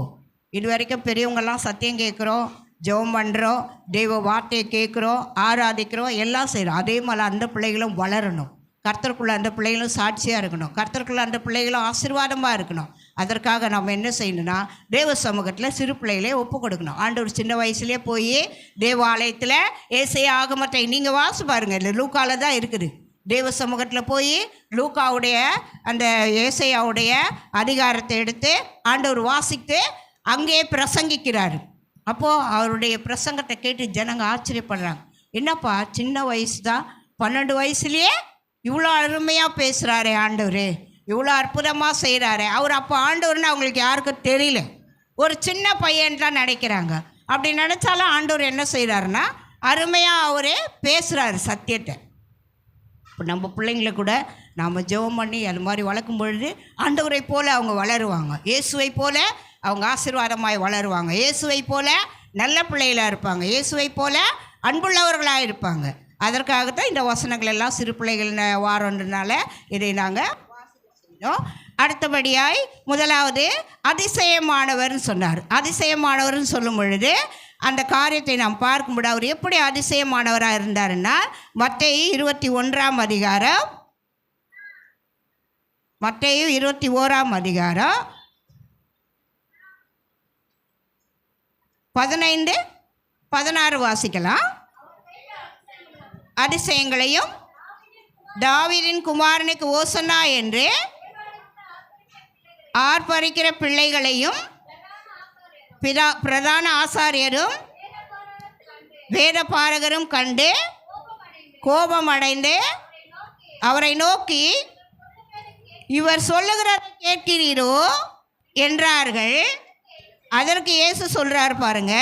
[SPEAKER 3] இது வரைக்கும் பெரியவங்கெல்லாம் சத்தியம் கேட்குறோம், ஜெபம் பண்ணுறோம், தெய்வ வார்த்தையை கேட்குறோம், ஆராதிக்கிறோம், எல்லாம் செய்கிறோம். அதே மாதிரி அந்த பிள்ளைகளும் வளரணும். கர்த்தருக்குள்ளே அந்த பிள்ளைகளும் சாட்சியாக இருக்கணும். கர்த்தருக்குள்ளே அந்த பிள்ளைகளும் ஆசீர்வாதமாக இருக்கணும். அதற்காக நம்ம என்ன செய்யணும்னா தேவ சமூகத்தில் சிறு பிள்ளைகளே ஒப்பு கொடுக்கணும். ஆண்டவர் சின்ன வயசுலேயே போய் தேவாலயத்தில் ஏசையா ஆகமத்தை நீங்கள் வாசி பாருங்கள், இல்லை லூக்காவில் தான் இருக்குது. தேவ சமூகத்தில் போய் லூக்காவுடைய அந்த ஏசையாவுடைய அதிகாரத்தை எடுத்து ஆண்டவர் வாசித்து அங்கேயே பிரசங்கிக்கிறார். அப்போது அவருடைய பிரசங்கத்தை கேட்டு ஜனங்க ஆச்சரியப்படுறாங்க. என்னப்பா சின்ன வயசு தான், 12 வயசுலேயே இவ்வளோ அருமையாக பேசுகிறாரே ஆண்டவர், இவ்வளோ அற்புதமாக செய்கிறாரு. அவர் அப்போ ஆண்டவர்னு அவங்களுக்கு யாருக்கும் தெரியல, ஒரு சின்ன பையன் தான் நினைக்கிறாங்க. அப்படி நினச்சாலும் ஆண்டவர் என்ன செய்கிறாருன்னா அருமையாக அவரே பேசுகிறாரு சத்தியத்தை. இப்போ நம்ம பிள்ளைங்களை கூட நாம் ஜெபம் பண்ணி அது மாதிரி வளர்க்கும் பொழுது ஆண்டவரை போல் அவங்க வளருவாங்க. இயேசுவை போல் அவங்க ஆசீர்வாதமாய் வளருவாங்க. இயேசுவை போல் நல்ல பிள்ளைகளாக இருப்பாங்க. இயேசுவை போல் அன்புள்ளவர்களாக இருப்பாங்க. அதற்காகத்தான் இந்த வசனங்கள் எல்லாம் சிறு பிள்ளைகள் வாரன்றனால இதை நாங்கள் வாசிக்கிறோம். அடுத்தபடியாய் முதலாவது அதிசயமானவர்னு சொன்னார். அதிசயமானவர்னு சொல்லும் பொழுது அந்த காரியத்தை நாம் பார்க்கும்போது அவர் எப்படி அதிசயமானவராக இருந்தாருன்னா மத்தேயு 21ஆம் அதிகாரம் 15-16 வாசிக்கலாம். அதிசயங்களையும் தாவீதின் குமாரனுக்கு ஓசன்னா என்று ஆர்ப்பரிக்கிற பிள்ளைகளையும் பிரதான ஆசாரியரும் வேத பாரகரும் கண்டு கோபமடைந்து அவரை நோக்கி, இவர் சொல்லுகிறதை கேட்கிறீரோ என்றார்கள். அதற்கு இயேசு சொல்கிறார் பாருங்க,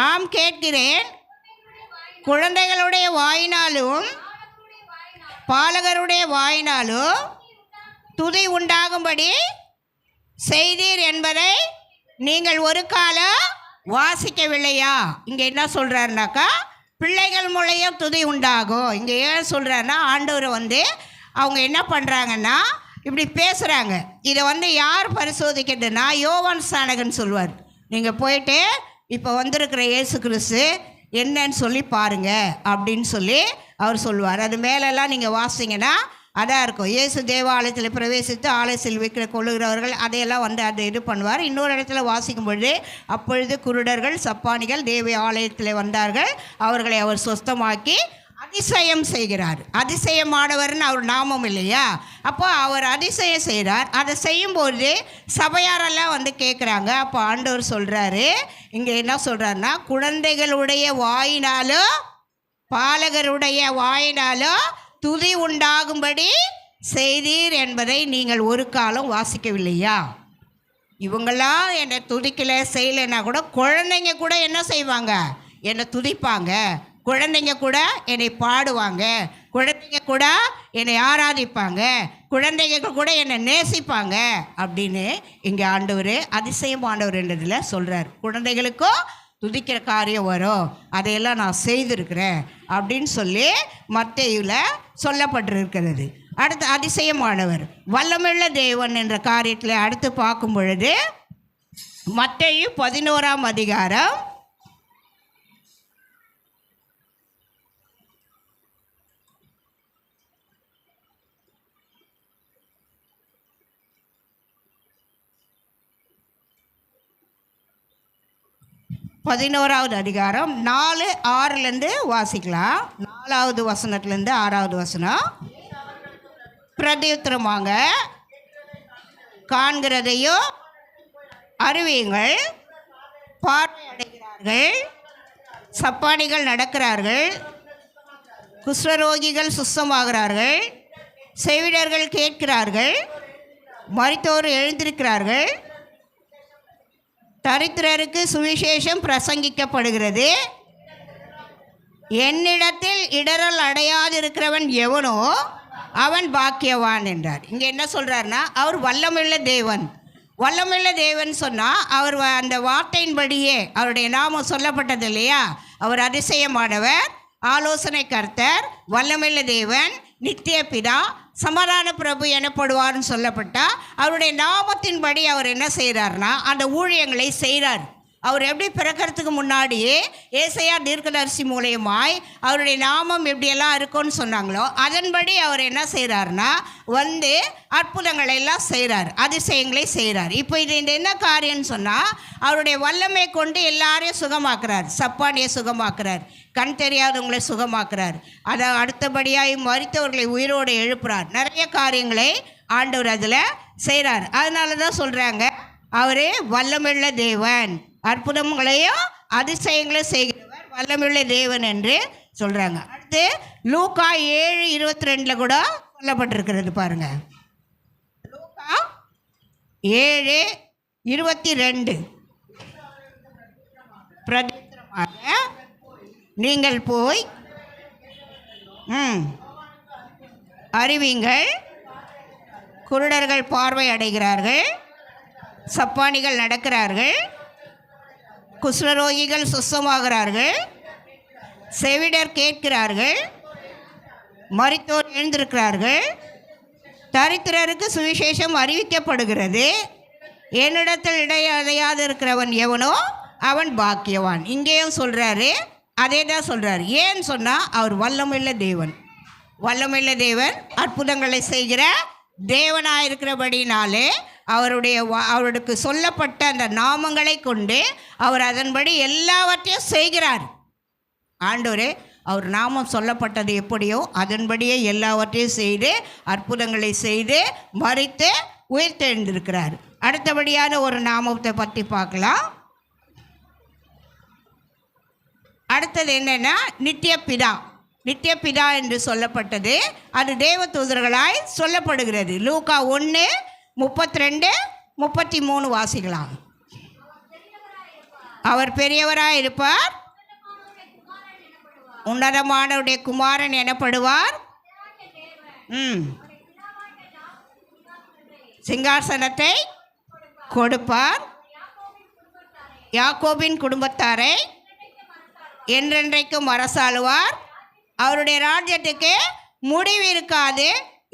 [SPEAKER 3] ஆம் கேட்கிறேன். குழந்தைகளுடைய வாயினாலும் பாலகருடைய வாயினாலும் துதி உண்டாகும்படி செய்தீர் என்பதை நீங்கள் ஒரு காலம் வாசிக்கவில்லையா? இங்கே என்ன சொல்கிறாருனாக்கா பிள்ளைகள் மூலையும் துதி உண்டாகும். இங்கே ஏன் சொல்கிறாருன்னா ஆண்டவர் அவங்க என்ன பண்ணுறாங்கன்னா இப்படி பேசுகிறாங்க. இதை யார் பரிசோதிக்கிறதுனா யோவான் ஸ்நானகன் சொல்வார். நீங்கள் போயிட்டு இப்போ வந்திருக்கிற இயேசு கிறிஸ்து என்னன்னு சொல்லி பாருங்க அப்படின்னு சொல்லி அவர் சொல்லுவார். அது மேலெல்லாம் நீங்கள் வாசிங்கன்னா அதாக இருக்கும். இயேசு தேவாலயத்தில் பிரவேசித்து ஆலயத்தில் வைக்கிற கொள்ளுகிறவர்கள் அதையெல்லாம் அது இது பண்ணுவார். இன்னொரு இடத்துல வாசிக்கும் பொழுது, அப்பொழுது குருடர்கள் சப்பானிகள் தேவ ஆலயத்தில் வந்தார்கள், அவர்களை அவர் சொஸ்தமாக்கி அதிசயம் செய்கிறார். அதிசயமானவர்னு அவர் நாமம் இல்லையா? அப்போ அவர் அதிசயம் செய்கிறார். அதை செய்யும்போது சபையாரெல்லாம் கேட்குறாங்க. அப்போ ஆண்டவர் சொல்கிறாரு, இங்கே என்ன சொல்கிறாருன்னா, குழந்தைகளுடைய வாயினாலும் பாலகருடைய வாயினாலும் துதி உண்டாகும்படி செய்தீர் என்பதை நீங்கள் ஒரு காலம் வாசிக்கவில்லையா? இவங்களாம் என்னை துதிக்கலை செய்யலைன்னா கூட குழந்தைங்க கூட என்ன செய்வாங்க? என்னை துதிப்பாங்க. குழந்தைங்க கூட என்னை பாடுவாங்க. குழந்தைங்க கூட என்னை ஆராதிப்பாங்க. குழந்தைங்க கூட என்னை நேசிப்பாங்க அப்படின்னு இங்கே ஆண்டவர் அதிசயமானவர் என்றதில் சொல்கிறார். குழந்தைகளுக்கும் துதிக்கிற காரியம் வரும், அதையெல்லாம் நான் செய்திருக்கிறேன் அப்படின்னு சொல்லி மத்தேயுவில் சொல்லப்பட்டிருக்கிறது. அடுத்து அதிசயமானவர் வல்லமுள்ள தேவன் என்ற காரியத்தில் அடுத்து பார்க்கும் பொழுது மத்தேயு 11ஆம் அதிகாரம் 11வது அதிகாரம் 4:6 வாசிக்கலாம். 4வது வசனத்துலேருந்து 6வது வசனம். பிரதியுத்தரமாக காண்கிறதையும் அறிவியுங்கள். பார்வையடைகிறார்கள், சப்பானிகள் நடக்கிறார்கள், குஷ்டரோகிகள் சுத்தமாகிறார்கள், செவிடர்கள் கேட்கிறார்கள், மரித்தோர் எழுந்திருக்கிறார்கள், தரித்திரருக்கு சுவிசேஷம் பிரசங்கிக்கப்படுகிறது. என்னிடத்தில் இடரல் அடையாதிருக்கிறவன் எவனோ அவன் பாக்கியவான் என்றார். இங்கே என்ன சொல்கிறாருன்னா, அவர் வல்லமுள்ள தேவன். வல்லமுள்ள தேவன் சொன்னால் அவர் அந்த வார்த்தையின்படியே அவருடைய நாமம் சொல்லப்பட்டது இல்லையா? அவர் அதிசயமானவர், ஆலோசனை கர்த்தர், வல்லமுள்ள தேவன், நித்திய பிதா, சமாதான பிரபு எனப்படுவார்னு சொல்லப்பட்டால் அவருடைய நாமத்தின்படி அவர் என்ன செய்கிறார்னா அந்த ஊழியங்களை செய்கிறார். அவர் எப்படி பிறக்கிறதுக்கு முன்னாடியே ஏசாயா தீர்க்கதரிசி மூலியமாய் அவருடைய நாமம் எப்படியெல்லாம் இருக்கும்னு சொன்னாங்களோ அதன்படி அவர் என்ன செய்கிறார்னா வந்து அற்புதங்களை எல்லாம் செய்கிறார், அதிசயங்களை செய்கிறார். இப்போ இது இந்த என்ன காரியம்னு சொன்னால் அவருடைய வல்லமை கொண்டு எல்லாரையும் சுகமாக்குறார். சப்பானியை சுகமாக்குறார், கண் தெரியாதவங்களை சுகமாக்குறார், அதை அடுத்தபடியாய் மரித்தவர்களை உயிரோடு எழுப்புறார். நிறைய காரியங்களை ஆண்டவர் அதில் செய்கிறார். அதனால தான் சொல்கிறாங்க அவரே வல்லமுள்ள தேவன், அற்புதங்களையும் அதிசயங்களையும் செய்கிறவர், வல்லமுள்ள தேவன் என்று சொல்கிறாங்க. அடுத்து லூக்கா 7:22 கூட சொல்லப்பட்டிருக்கிறது பாருங்க. லூக்கா 7:22 பிரதித்திரமாக நீங்கள் போய் அறிவிங்கள், குருடர்கள் பார்வை அடைகிறார்கள், சப்பானிகள் நடக்கிறார்கள், குஷ்டரோகிகள் சுத்தமாகிறார்கள், செவிடர் கேட்கிறார்கள், மரித்தோர் எழுந்திருக்கிறார்கள், தரித்திரருக்கு சுவிசேஷம் அறிவிக்கப்படுகிறது. என்னிடத்தில் இடையடையாது இருக்கிறவன் எவனோ அவன் பாக்கியவான். இங்கேயும் சொல்கிறாரு, அதே தான் சொல்கிறார். ஏன்னு சொன்னால் அவர் வல்லமுள்ள தேவன். வல்லமுள்ள தேவன் அற்புதங்களை செய்கிற தேவனாயிருக்கிறபடினாலே அவருக்கு சொல்லப்பட்ட அந்த நாமங்களை கொண்டு அவர் அதன்படி எல்லாவற்றையும் செய்கிறார். ஆண்டவரே அவர் நாமம் சொல்லப்பட்டது எப்படியோ அதன்படியே எல்லாவற்றையும் செய்து அற்புதங்களை செய்து மரித்து உயிர்த்தெழுந்திருக்கிறார். அடுத்தபடியான ஒரு நாமத்தை பற்றி பார்க்கலாம். அடுத்தது என்னென்னா நித்திய பிதா. நித்திய பிதா என்று சொல்லப்பட்டது அது தேவ தூதர்களாய் சொல்லப்படுகிறது. லூக்கா 1:32-33 வாசிக்கலாம். அவர் பெரியவராய் இருப்பார், உன்னதமானவருடைய குமாரன் எனப்படுவார், சிங்காசனத்தை கொடுப்பார், யாக்கோபின் குடும்பத்தாரை என்றென்றைக்கும் அரசாளுவார், அவருடைய ராஜ்யத்துக்கு முடிவு இருக்காது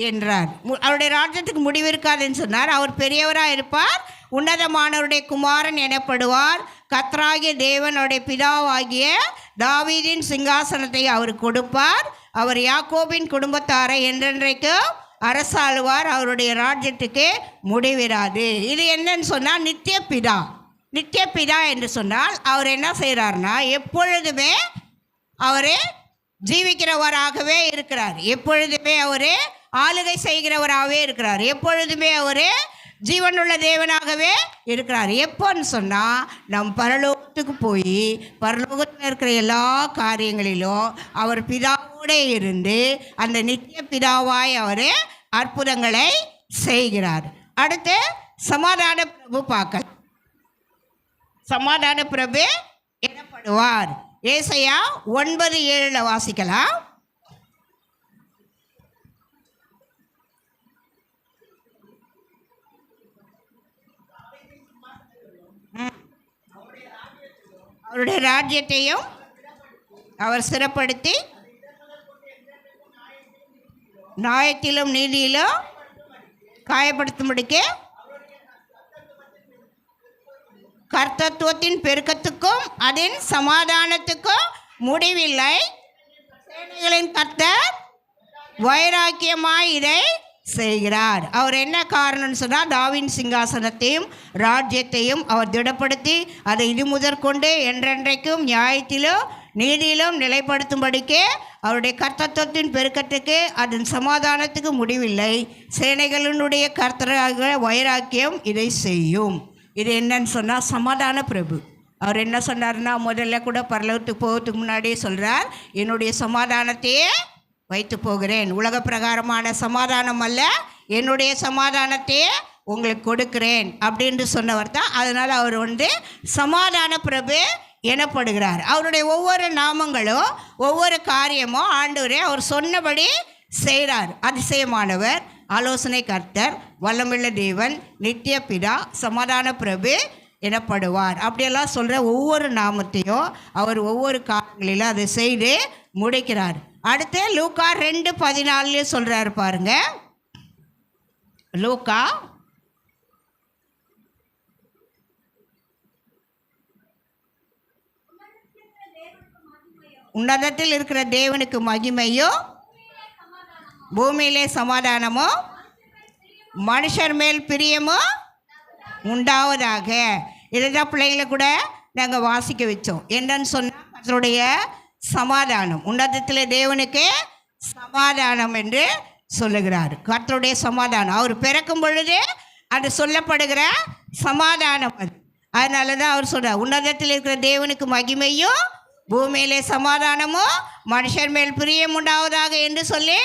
[SPEAKER 3] என்றார். அவருடைய ராஜ்யத்துக்கு முடிவு இருக்காதுன்னு சொன்னார். அவர் பெரியவராக இருப்பார், உன்னதமானவருடைய குமாரன் எனப்படுவார், கர்த்தராகிய தேவனுடைய பிதாவாகிய தாவீதின் சிங்காசனத்தை அவர் கொடுப்பார், அவர் யாக்கோபின் குடும்பத்தாரை என்றென்றைக்கும் அரசாளுவார், அவருடைய ராஜ்யத்துக்கு முடிவிராது. இது என்னன்னு சொன்னால் நித்திய பிதா. நித்திய பிதா என்று சொன்னால் அவர் என்ன செய்கிறார்னா எப்பொழுதுமே அவர் ஜீவிக்கிறவராகவே இருக்கிறார், எப்பொழுதுமே அவர் ஆளுகை செய்கிறவராகவே இருக்கிறார், எப்பொழுதுமே அவர் ஜீவனுள்ள தேவனாகவே இருக்கிறார். எப்போன்னு சொன்னால் நம் பரலோகத்துக்கு போய் பரலோகத்தில் இருக்கிற எல்லா காரியங்களிலும் அவர் பிதாவோடு இருந்து அந்த நித்திய பிதாவாய் அவர் அற்புதங்களை செய்கிறார். அடுத்து சமாதான பிரபு பார்க்கலாம். சமாதான பிரபு எனப்படுவார். ஏசாயா 9:7 வாசிக்கலாம். அவருடைய ராஜ்யத்தையும் அவர் சிறப்படுத்தி நியாயத்திலும் நீதியிலும் காயப்படுத்தும்படிக்கு கர்த்தத்துவத்தின் பெருக்கத்துக்கும் அதன் சமாதானத்துக்கும் முடிவில்லை. சேனைகளின் கர்த்தர் வைராக்கியமாய் இதை செய்கிறார். அவர் என்ன காரணம்னு சொன்னால், தாவீதின் சிங்காசனத்தையும் ராஜ்யத்தையும் அவர் திடப்படுத்தி அதை இது முதற்கொண்டு என்றென்றைக்கும் நியாயத்திலும் நீதியிலும் நிலைப்படுத்தும்படிக்கு அவருடைய கர்த்தத்துவத்தின் பெருக்கத்துக்கு அதன் சமாதானத்துக்கு முடிவில்லை. சேனைகளினுடைய கர்த்தராக வைராக்கியம் இதை செய்யும். இது என்னன்னு சொன்னால் சமாதான பிரபு. அவர் என்ன சொன்னார்னா, முதல்ல கூட பரலோகத்துக்கு போகிறதுக்கு முன்னாடியே சொல்கிறார், என்னுடைய சமாதானத்தையே வைத்து போகிறேன், உலக பிரகாரமான சமாதானம் அல்ல, என்னுடைய சமாதானத்தையே உங்களுக்கு கொடுக்கிறேன் அப்படின்னு சொன்னவர் தான். அதனால் அவர் சமாதான பிரபு எனப்படுகிறார். அவருடைய ஒவ்வொரு நாமங்களும் ஒவ்வொரு காரியமும் ஆண்டவரே அவர் சொன்னபடி செய்கிறார். அதிசயமானவர், ஆலோசனை கர்த்தர், வல்லமுள்ள தேவன், நித்திய பிதா, சமாதான பிரபு எனப்படுவார். அப்படியெல்லாம் சொல்கிற ஒவ்வொரு நாமத்தையும் அவர் ஒவ்வொரு காரியங்களிலும் அதை செய்து முடிக்கிறார். அடுத்து லூக்கா 2:14 சொல்கிறாரு பாருங்க. லூக்கா உன்னதத்தில் இருக்கிற தேவனுக்கு மகிமையும் பூமியிலே சமாதானமும் மனுஷர் மேல் பிரியமும் உண்டாவதாக. இதுதான் பிள்ளைங்களை கூட நாங்கள் வாசிக்க வச்சோம். என்னன்னு சொன்னால், கர்த்தருடைய சமாதானம், உன்னதத்தில் தேவனுக்கு சமாதானம் என்று சொல்லுகிறார். கர்த்தருடைய சமாதானம் அவர் பிறக்கும் பொழுது அது சொல்லப்படுகிற சமாதானம் அது. அதனால தான் அவர் சொல்கிறார், உன்னதத்தில் இருக்கிற தேவனுக்கு மகிமையும் பூமியிலே சமாதானமும் மனுஷர் மேல் பிரியம் உண்டாவதாக என்று சொல்லி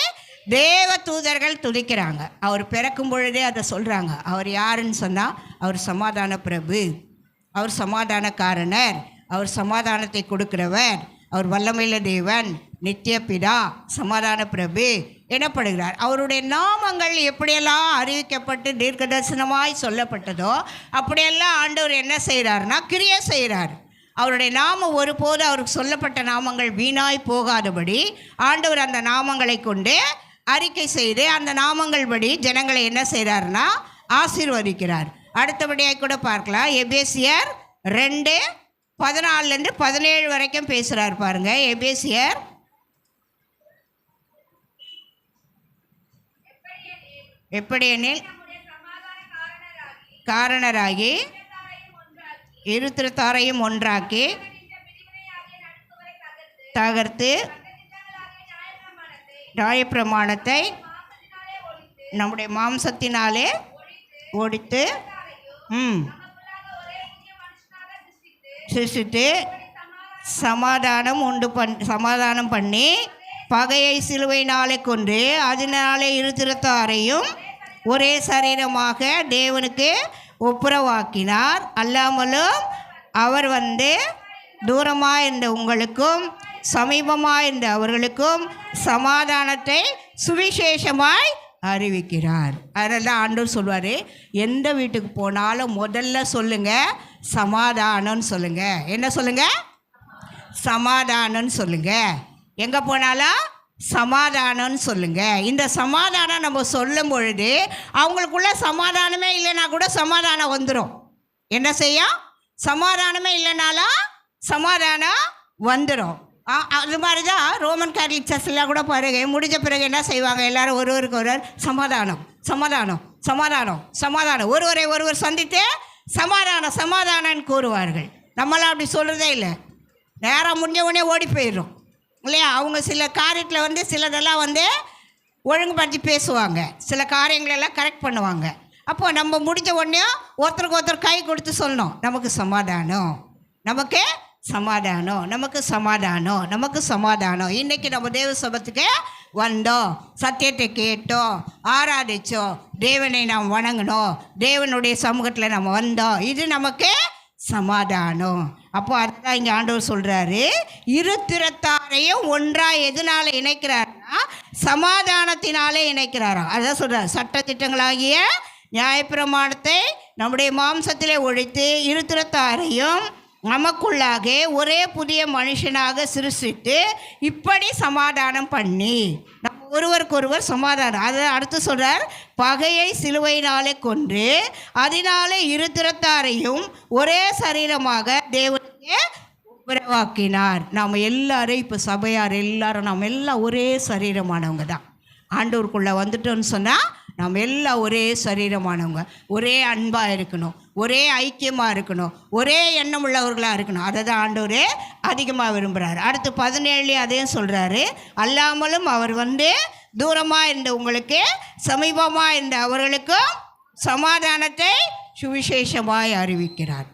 [SPEAKER 3] தேவ தூதர்கள் துதிக்கிறாங்க. அவர் பிறக்கும் பொழுதே அதை சொல்கிறாங்க. அவர் யாருன்னு சொன்னால், அவர் சமாதான பிரபு, அவர் சமாதானக்காரனர், அவர் சமாதானத்தை கொடுக்கிறவர், அவர் வல்லமையுள்ள தேவன், நித்திய பிதா, சமாதான பிரபு எனப்படுகிறார். அவருடைய நாமங்கள் எப்படியெல்லாம் அறிவிக்கப்பட்டு தீர்க்க தரிசனமாய் சொல்லப்பட்டதோ அப்படியெல்லாம் ஆண்டவர் என்ன செய்கிறார்னா கிரியை செய்கிறார். அவருடைய நாமம் ஒருபோது அவருக்கு சொல்லப்பட்ட நாமங்கள் வீணாய் போகாதபடி ஆண்டவர் அந்த நாமங்களை கொண்டு அறிக்கை செய்து அந்த நாமங்கள் படி ஜனங்களை என்ன செய்கிறார்னா ஆசீர்வதிக்கிறார். அடுத்தபடியாக கூட பார்க்கலாம். எபேசியர் 2:14-17 வரைக்கும் பேசுகிறார் பாருங்க. எபேசியர் எப்படியெனில் காரணராகி இருத்திரத்தாரையும் ஒன்றாக்கி தகர்த்து நியாயப்பிரமாணத்தை நம்முடைய மாம்சத்தினாலே ஒடித்து சிருஷ்டித்து சமாதானம் பண்ணி பகையை சிலுவையினாலே கொண்டு அதனாலே இருத்திரத்தாரையும் ஒரே சரீரமாக தேவனுக்கு ஒப்புரவாக்கினார். அல்லாமலும் அவர் தூரமாக இருந்த உங்களுக்கும் சமீபமாக இருந்த அவர்களுக்கும் சமாதானத்தை சுவிசேஷமாய் அறிவிக்கிறார். அதனால தான் ஆண்டவர் சொல்வார், எந்த வீட்டுக்கு போனாலும் முதல்ல சொல்லுங்கள் சமாதானம்னு சொல்லுங்கள். என்ன சொல்லுங்கள்? சமாதானம்னு சொல்லுங்கள். எங்கே போனாலும் சமாதானம்னு சொல்லுங்கள். இந்த சமாதானம் நம்ம சொல்லும் பொழுது அவங்களுக்குள்ள சமாதானமே இல்லைன்னா கூட சமாதானம் வந்துடும். என்ன செய்யும்? சமாதானமே இல்லைனாலும் சமாதானம் வந்துடும். அது மாதிரி தான் ரோமன் கேத்தலிக் சர்ச்லாம் கூட பாருங்க, முடிஞ்ச பிறகு என்ன செய்வாங்க, எல்லாரும் ஒருவருக்கு ஒருவர் சமாதானம் சமாதானம் சமாதானம் சமாதானம் ஒருவர் சந்தித்து சமாதானம் சமாதானம்னு கூறுவார்கள். நம்மளாம் அப்படி சொல்கிறதே இல்லை. நேரம் முடிஞ்ச உடனே ஓடி போயிடும் இல்லையா? அவங்க சில காரியத்தில் சிலதெல்லாம் ஒழுங்குபடுத்தி பேசுவாங்க, சில காரியங்களெல்லாம் கரெக்ட் பண்ணுவாங்க. அப்போது நம்ம முடிஞ்ச உடனே ஒருத்தருக்கு ஒருத்தர் கை கொடுத்து சொல்லணும், நமக்கு சமாதானம், நமக்கு சமாதானம், நமக்கு சமாதானம், நமக்கு சமாதானம். இன்றைக்கி நம்ம தேவ சபத்துக்கு வந்தோம், சத்தியத்தை கேட்டோம், ஆராதித்தோம், தேவனை நாம் வணங்கினோம், தேவனுடைய சமூகத்தில் நம்ம வந்தோம், இது நமக்கு சமாதானம். அப்போ அதுதான் இங்கே ஆண்டவர் சொல்கிறாரு, இருத்திரத்தாரையும் ஒன்றாக எதனால் இணைக்கிறாருன்னா சமாதானத்தினாலே இணைக்கிறாராம். அதான் சொல்கிறார், சட்டத்திட்டங்களாகிய நியாயப்பிரமாணத்தை நம்முடைய மாம்சத்திலே ஒழித்து இருத்திரத்தாரையும் நமக்குள்ளாக ஒரே புதிய மனுஷனாக சிருஷ்டித்து இப்படி சமாதானம் பண்ணி நம்ம ஒருவருக்கொருவர் சமாதானம். அதை அடுத்து சொல்கிறார், பகையை சிலுவையினாலே கொன்று அதனாலே இருத்திரத்தாரையும் ஒரே சரீரமாக தேவனுக்கு உறவாக்கினார். நாம் எல்லாரும் இப்போ சபையார் எல்லாரும் நாம் எல்லாம் ஒரே சரீரமானவங்க தான். ஆண்டவருக்குள்ளே வந்துட்டோன்னு சொன்னால் நாம் எல்லாம் ஒரே சரீரமானவங்க, ஒரே அன்பாக இருக்கணும், ஒரே ஐக்கியமாக இருக்கணும், ஒரே எண்ணம் உள்ளவர்களாக இருக்கணும். அதை தான் ஆண்டவரே அதிகமாக விரும்புகிறார். அடுத்து 17 அதையும் சொல்கிறாரு, அல்லாமலும் அவர் தூரமாக இருந்த உங்களுக்கு சமீபமாக இருந்த அவர்களுக்கும் சமாதானத்தை சுவிசேஷமாய் அறிவிக்கிறார்.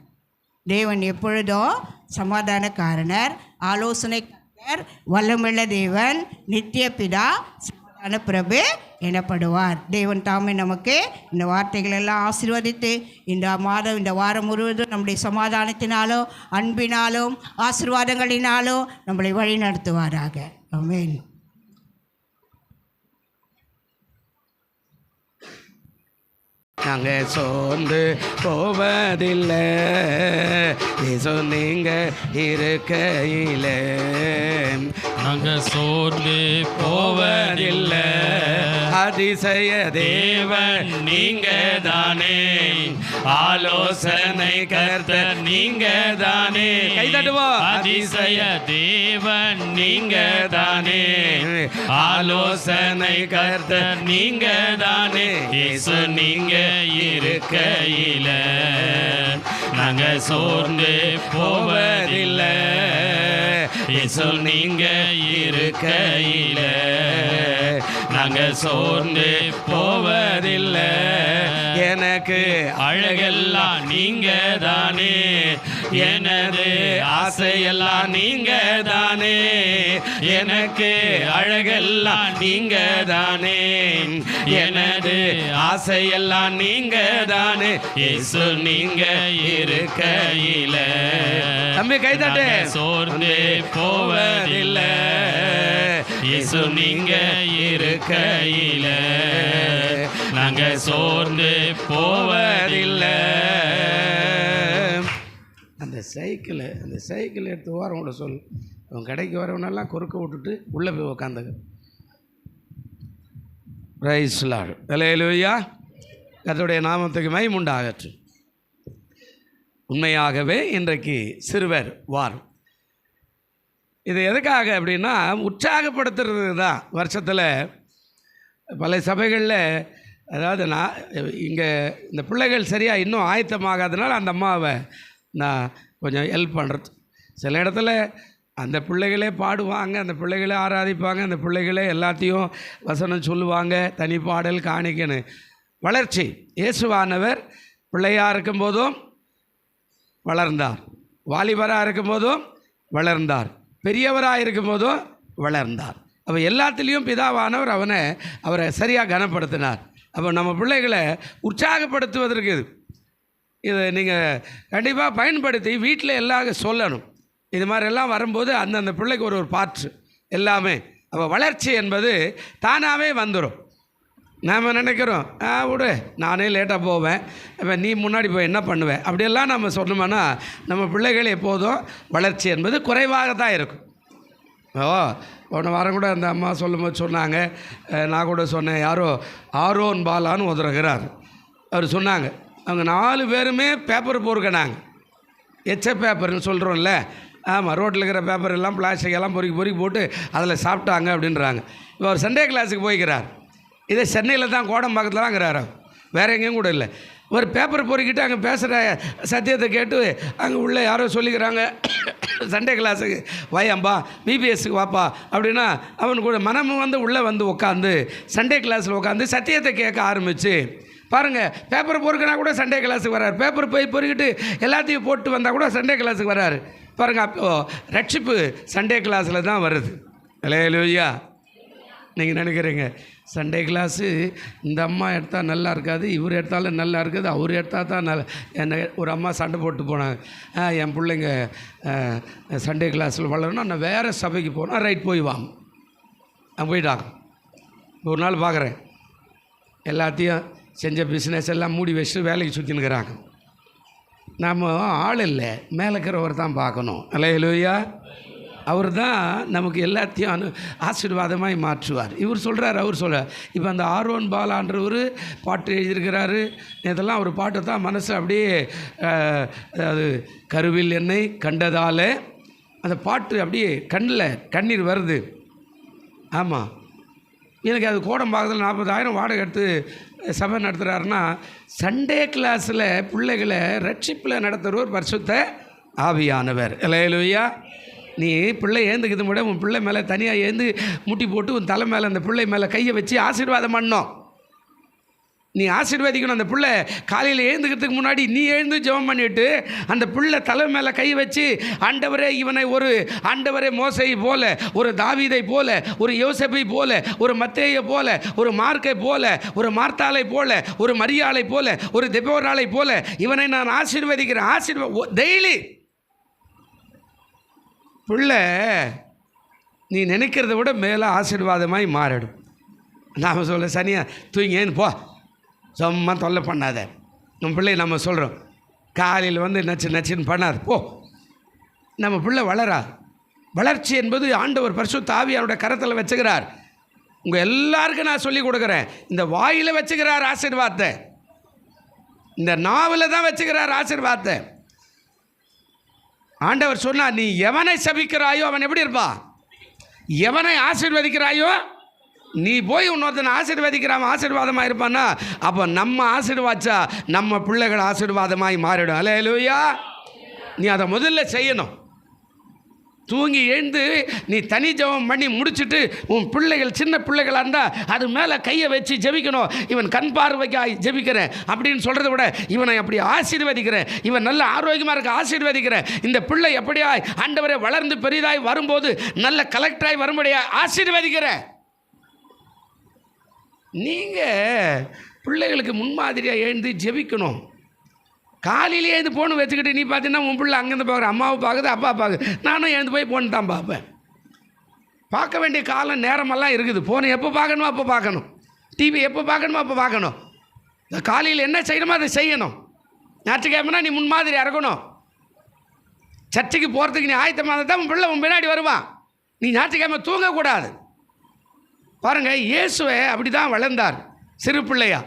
[SPEAKER 3] தேவன் எப்பொழுதும் சமாதானக்காரனர், ஆலோசனைக்காரர், வல்லமுள்ள தேவன், நித்திய பிதா, சமாதான பிரபு எனப்படுவார். தேவன் தாமே நமக்கு இந்த வார்த்தைகளெல்லாம் ஆசீர்வதித்து இந்த மாதம், இந்த வாரம் முழுவதும் நம்முடைய சமாதானத்தினாலும் அன்பினாலும் ஆசீர்வாதங்களினாலும் நம்மளை வழி நடத்துவாராக. ஆமென்.
[SPEAKER 8] நாங்கள் சோர்ந்து போவதில்லை, இயேசு நீங்க இருக்கையில.
[SPEAKER 9] நாங்கள் சோர்ந்து போவதில்லை,
[SPEAKER 8] அதிசய தேவன் நீங்க தானே, ஆலோசனை கர்த்தர் நீங்க தானே. கை தட்டுவோம். அதிசய தேவன் நீங்க தானே, ஆலோசனை கர்த்தர் நீங்க தானே, இயேசு நீங்க இருக்கையில நாங்க சோர்ந்து போவதில்லை, இயேசு நீங்க இருக்கையில நாங்க சோர்ந்து போவதில்லை. எனக்கு அழகெல்லாம் நீங்க தானே, எனது ஆசையெல்லாம் நீங்க தானே, எனக்கு அழகெல்லாம் நீங்க தானே, எனது ஆசையெல்லாம் நீங்க தானே, இயேசு நீங்க இருக்கையில. தம்பி கை தட்டு. சோர்ந்து போவதில்லை, இயேசு நீங்க இருக்கையில நாங்க சோர்ந்து போவதில்லை. அந்த சைக்கிள் எடுத்து வரவங்கள சொல், அவன் கடைக்கு வரவனெல்லாம் குறுக்க விட்டுட்டு உள்ளே போய் உக்காந்துங்க. Price Lord. அல்லேலூயா. கர்த்தருடைய நாமத்துக்கு மகிமை உண்டாகட்டும். உண்மையாகவே இன்றைக்கு சிறுவர் வாரம். இது எதுக்காக அப்படின்னா உற்சாகப்படுத்துறது தான். வருஷத்தில் பல சபைகளில், அதாவது நான் இங்கே இந்த பிள்ளைகள் சரியாக இன்னும் ஆயத்தமாகாதனால அந்த அம்மாவை நான் கொஞ்சம் ஹெல்ப் பண்ணுறது. சில இடத்துல அந்த பிள்ளைகளே பாடுவாங்க, அந்த பிள்ளைகளே ஆராதிப்பாங்க, அந்த பிள்ளைகளே எல்லாத்தையும் வசனம் சொல்லுவாங்க, தனி பாடல் காணிக்கன்னு. வளர்ச்சி. இயேசுவானவர் பிள்ளையாக இருக்கும்போதும் வளர்ந்தார், வாலிபராக இருக்கும்போதும் வளர்ந்தார், பெரியவராக இருக்கும்போதும் வளர்ந்தார். அப்போ எல்லாத்துலேயும் பிதாவானவர் அவரை சரியாக கனப்படுத்தினார். அப்போ நம்ம பிள்ளைகளை உற்சாகப்படுத்துவதற்கு இதை நீங்கள் கண்டிப்பாக பயன்படுத்தி வீட்டில் எல்லாரும் சொல்லணும். இது மாதிரி எல்லாம் வரும்போது அந்தந்த பிள்ளைக்கு ஒரு பாற்று எல்லாமே. அப்போ வளர்ச்சி என்பது தானாகவே வந்துடும். நாம் நினைக்கிறோம், விடு நானே லேட்டாக போவேன், இப்போ நீ முன்னாடி போய் என்ன பண்ணுவேன், அப்படியெல்லாம் நம்ம சொன்னோம்னா நம்ம பிள்ளைகள் எப்போதும் வளர்ச்சி என்பது குறைவாக தான் இருக்கும். போன வாரம் கூட அந்த அம்மா சொல்லும்போது சொன்னாங்க, நான் கூட சொன்னேன், யாரோ ஆரோன் பாலான்னு ஒருத்தருக்கிறார், அவர் சொன்னாங்க, அவங்க 4 பேருமே பேப்பர் பொறுக்கினாங்க. பேப்பர்னு சொல்கிறோம்ல, ஆமாம், ரோட்டில் இருக்கிற பேப்பர் எல்லாம் பிளாஸ்டிக் எல்லாம் பொறுக்கி போட்டு அதில் சாப்பிட்டாங்க அப்படின்றாங்க. இப்போ அவர் சண்டே கிளாஸுக்கு போய்க்கிறார். இதே சென்னையில் தான், கோடம்பாக்கத்தில் தான் இருக்கிறார், வேறு எங்கேயும் கூட இல்லை. ஒரு பேப்பர் பொறுக்கிட்டு அங்கே பேசுகிற சத்தியத்தை கேட்டு அங்கே உள்ள யாரோ சொல்லிக்கிறாங்க, சண்டே கிளாஸுக்கு வாயம்பா, பிபிஎஸ்க்கு வாப்பா அப்படின்னா அவன் கூட மனமும் உள்ளே உட்காந்து சண்டே கிளாஸில் உட்காந்து சத்தியத்தை கேட்க ஆரம்பித்து பாருங்கள். பேப்பரை பொறுக்கினா கூட சண்டே கிளாஸுக்கு வர்றாரு, பேப்பர் போய் பொறுக்கிட்டு எல்லாத்தையும் போட்டு வந்தால் கூட சண்டே கிளாஸுக்கு வர்றாரு. பாருங்கள், அப்போது ரட்சிப்பு சண்டே கிளாஸில் தான் வருது. அல்லேலூயா. நீங்கள் நினைக்கிறீங்க சண்டே கிளாஸு இந்த அம்மா எடுத்தால் நல்லா இருக்காது, இவர் எடுத்தாலும் நல்லா இருக்குது, அவர் எடுத்தால் தான் நல்லா. என்னை ஒரு அம்மா சண்டை போட்டு போனாங்க, என் பிள்ளைங்க சண்டே கிளாஸில் வளரணும், நான் வேறு சபைக்கு போனால் ரைட் போய் வாங்க. நான் போயிட்டாங்க. ஒரு நாள் பார்க்குறேன், எல்லாத்தையும் செஞ்ச பிஸ்னஸ் எல்லாம் மூடி வச்சுட்டு வேலைக்கு சுற்றினுக்கிறாங்க. நம்ம ஆள் இல்லை, மேலே இருக்கிறவர் தான் பார்க்கணும். அல்லேலூயா. அவர் தான் நமக்கு எல்லாத்தையும் ஆசீர்வாதமாய் மாற்றுவார். இவர் சொல்கிறார், அவர் சொல்கிறார். இப்போ அந்த ஆரோன் பாலான்றவர் பாட்டு எழுதியிருக்கிறாரு. இதெல்லாம் ஒரு பாட்டு தான் மனசு அப்படியே, அது கருவில் என்னை கண்டதால் அந்த பாட்டு அப்படியே கண்ணில் கண்ணீர் வருது. ஆமாம், எனக்கு அது கோடம்பாக்கத்தில் 40,000 வாடகை எடுத்து சபை நடத்துகிறாருன்னா, சண்டே கிளாஸில் பிள்ளைகளை ரட்சிப்பில் நடத்துகிறவர் பரிசுத்த ஆவியானவர். அல்லேலூயா. நீ பிள்ளை ஏந்துக்கிறது விட உன் பிள்ளை மேலே தனியாக ஏந்து முட்டி போட்டு உன் தலை மேலே அந்த பிள்ளை மேலே கையை வச்சு ஆசீர்வாதம் பண்ணணும். நீ ஆசீர்வதிக்கணும். அந்த பிள்ளை காலையில் எழுந்துக்கிறதுக்கு முன்னாடி நீ எழுந்து ஜெபம் பண்ணிவிட்டு அந்த பிள்ளை தலை மேலே கை வச்சு, ஆண்டவரே இவனை ஒரு ஆண்டவரே மோசை போல, ஒரு தாவீதை போல, ஒரு யோசேப்பை போல, ஒரு மத்தேயை போல, ஒரு மார்க்கை போல, ஒரு மார்த்தாளை போல, ஒரு மரியாளை போல, ஒரு தெபோராளை போல இவனை நான் ஆசீர்வதிக்கிறேன். டெய்லி பிள்ளை நீ நினைக்கிறத விட மேலே ஆசீர்வாதமாய் மாறிடும். நாம் சொல்ல சனியா தூங்கேன்னு போ, சும்மா தொல்லை பண்ணாத. நம்ம பிள்ளை நம்ம சொல்கிறோம், காலையில் வந்து நச்சுன்னு பண்ணாது போ. நம்ம பிள்ளை வளர்ச்சி என்பது ஆண்டவர் பரிசுத்த ஆவியாருடைய கரத்தில் வச்சுக்கிறார். உங்கள் எல்லாருக்கும் நான் சொல்லி கொடுக்குறேன். இந்த வாயில் வச்சுக்கிறார் ஆசீர்வாதத்தை, இந்த நாவில் தான் வச்சுக்கிறார் ஆசீர்வாதத்தை. ஆண்டவர் சொன்னார், நீ எவனை சபிக்கிறாயோ அவன் எப்படி இருப்பான், எவனை ஆசீர்வதிக்கிறாயோ நீ போய் இன்னொருத்தனை ஆசீர்வதிக்கிறான் ஆசீர்வாதமாக இருப்பான்னா, அப்போ நம்ம ஆசீர்வாச்சா நம்ம பிள்ளைகள் ஆசீர்வாதமாய் மாறிடும். அல்லேலூயா. நீ அதை முதல்ல செய்யணும். தூங்கி எழுந்து நீ தனி ஜெபம் பண்ணி முடிச்சுட்டு உன் பிள்ளைகள் சின்ன பிள்ளைகளாக இருந்தால் அது மேலே கையை வச்சு ஜெபிக்கணும். இவன் கண் பார்வைக்காய் ஜெபிக்கிறேன் அப்படின்னு சொல்கிறத விட இவனை அப்படி ஆசீர்வதிக்கிறேன், இவன் நல்ல ஆரோக்கியமாக இருக்க ஆசீர்வதிக்கிறேன், இந்த பிள்ளை எப்படியாய் ஆண்டவரை வளர்ந்து பெரிதாய் வரும்போது நல்ல கலெக்டராய் வரும்படியாய் ஆசீர்வதிக்கிறேன். நீங்கள் பிள்ளைகளுக்கு முன்மாதிரியாக எழுந்து ஜெபிக்கணும். காலையிலே எழுந்து போன்னு வச்சுக்கிட்டு நீ பார்த்தீங்கன்னா உன் பிள்ளை அங்கேருந்து பார்க்குற, அம்மாவை பார்க்குது, அப்பா பார்க்குது. நானும் எழுந்து போய் போன்னு தான் பார்ப்பேன். பார்க்க வேண்டிய காலம் நேரமெல்லாம் இருக்குது. ஃபோனை எப்போ பார்க்கணுமோ அப்போ பார்க்கணும், டிவி எப்போ பார்க்கணுமோ அப்போ பார்க்கணும். இந்த காலையில் என்ன செய்யணுமோ அதை செய்யணும். ஞாயிற்றுக்கிழமைனா நீ முன்மாதிரி இறக்கணும். சர்ச்சைக்கு போகிறதுக்கு நீ ஆயத்தமாக இருந்தால் உன் பிள்ளை உன் பின்னாடி வருவான். நீ ஞாயிற்றுக்கிழமை தூங்கக்கூடாது. பாருங்கள், இயேசுவை அப்படி தான் வளர்ந்தார் சிறு பிள்ளையா.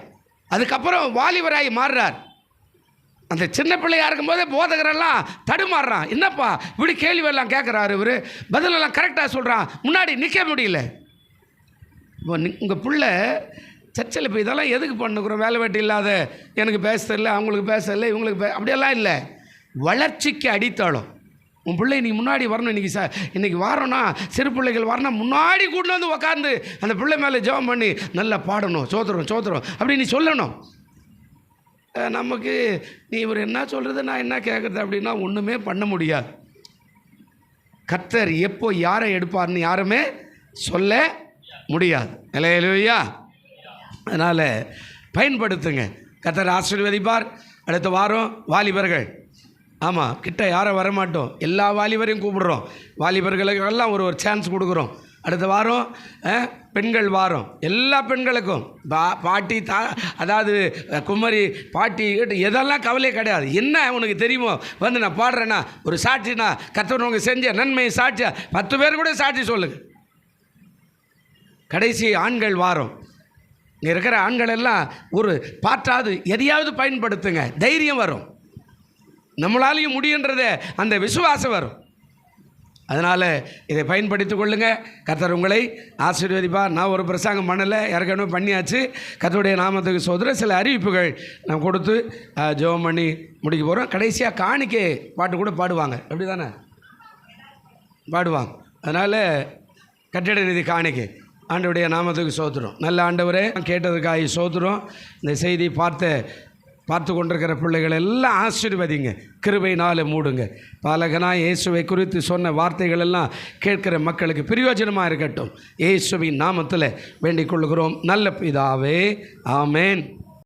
[SPEAKER 8] அதுக்கப்புறம் வாலிபராகி மாறுறார். அந்த சின்ன பிள்ளையாக இருக்கும்போதே போதகரெல்லாம் தடுமாறுறான். என்னப்பா இப்படி கேள்வியெல்லாம் கேட்குறாரு, இவர் பதிலெல்லாம் கரெக்டாக சொல்கிறான், முன்னாடி நிற்க முடியல. இப்போ உங்கள் பிள்ளை சர்ச்சையில் இப்போ இதெல்லாம் எதுக்கு பண்ணுக்கிறோம், வேலை வெட்டி இல்லாத, எனக்கு பேச தெரியல, அவங்களுக்கு பேச இல்லை, இவங்களுக்கு அப்படியெல்லாம் இல்லை. வளர்ச்சிக்கு அடித்தாலும் உன் பிள்ளை நீ முன்னாடி வரணும். இன்றைக்கி வாரோன்னா சிறு பிள்ளைகள் வரணும், முன்னாடி கூட்டு வந்து உக்காந்து அந்த பிள்ளை மேலே ஜெபம் பண்ணி நல்லா பாடணும், சோத்திரம் அப்படின்னு நீ சொல்லணும். நமக்கு நீ இவர் என்ன சொல்கிறது நான் என்ன கேட்குறது அப்படின்னா ஒன்றுமே பண்ண முடியாது. கர்த்தர் எப்போ யாரை எடுப்பார்னு யாருமே சொல்ல முடியாது. அல்லேலூயா. அதனால் பயன்படுத்துங்க, கர்த்தர் ஆசீர்வதிப்பார். அடுத்த வாரம் வாலிபர்கள், ஆமாம், கிட்ட யாரும் வரமாட்டோம், எல்லா வாலிபரையும் கூப்பிடுறோம். வாலிபர்களுக்கெல்லாம் ஒரு சான்ஸ் கொடுக்குறோம். அடுத்த வாரம் பெண்கள் வாரம், எல்லா பெண்களுக்கும் பாட்டி அதாவது குமரி பாட்டி எதெல்லாம் கவலையே கிடையாது. என்ன உனக்கு தெரியுமோ வந்து நான் பாடுறேன்னா ஒரு சாட்சினா கர்த்தர் உங்க செஞ்ச நன்மையை சாட்சியா 10 பேர் கூட சாட்சி சொல்லுங்க. கடைசி ஆண்கள் வாரம், இங்கே இருக்கிற ஆண்கள் எல்லாம் ஒரு பாட்டாவது எதையாவது பயன்படுத்துங்க. தைரியம் வரும், நம்மளாலையும் முடியுன்றத அந்த விசுவாசம் வரும். அதனால் இதை பயன்படுத்திக் கொள்ளுங்கள். கர்த்தர் உங்களை ஆசீர்வதிப்பார். நான் ஒரு பிரசங்கம் பண்ணலை, ஏற்கனவே பண்ணியாச்சு. கர்த்தருடைய நாமத்துக்கு சோதர சில அறிவிப்புகள் நான் கொடுத்து ஜெபம் பண்ணி முடிக்க போகிறோம். கடைசியாக காணிக்கை பாட்டு கூட பாடுவாங்க, அப்படி தானே பாடுவாங்க. அதனால் கட்டிட நிதி காணிக்கை ஆண்டவருடைய நாமத்துக்கு சோத்துறோம். நல்ல ஆண்டவரே, கேட்டதுக்காக சோத்துறோம். இந்த செய்தி பார்த்து கொண்டிருக்கிற பிள்ளைகள் எல்லாம் ஆசீர்வதிங்க, கிருபையினால் மூடுங்க. பாலகனாய் இயேசுவை குறித்து சொன்ன வார்த்தைகள் எல்லாம் கேட்கிற மக்களுக்கு பிரயோஜனமாக இருக்கட்டும். இயேசுவின் நாமத்தில் வேண்டிக் கொள்கிறோம் நல்ல பிதாவே, ஆமேன்.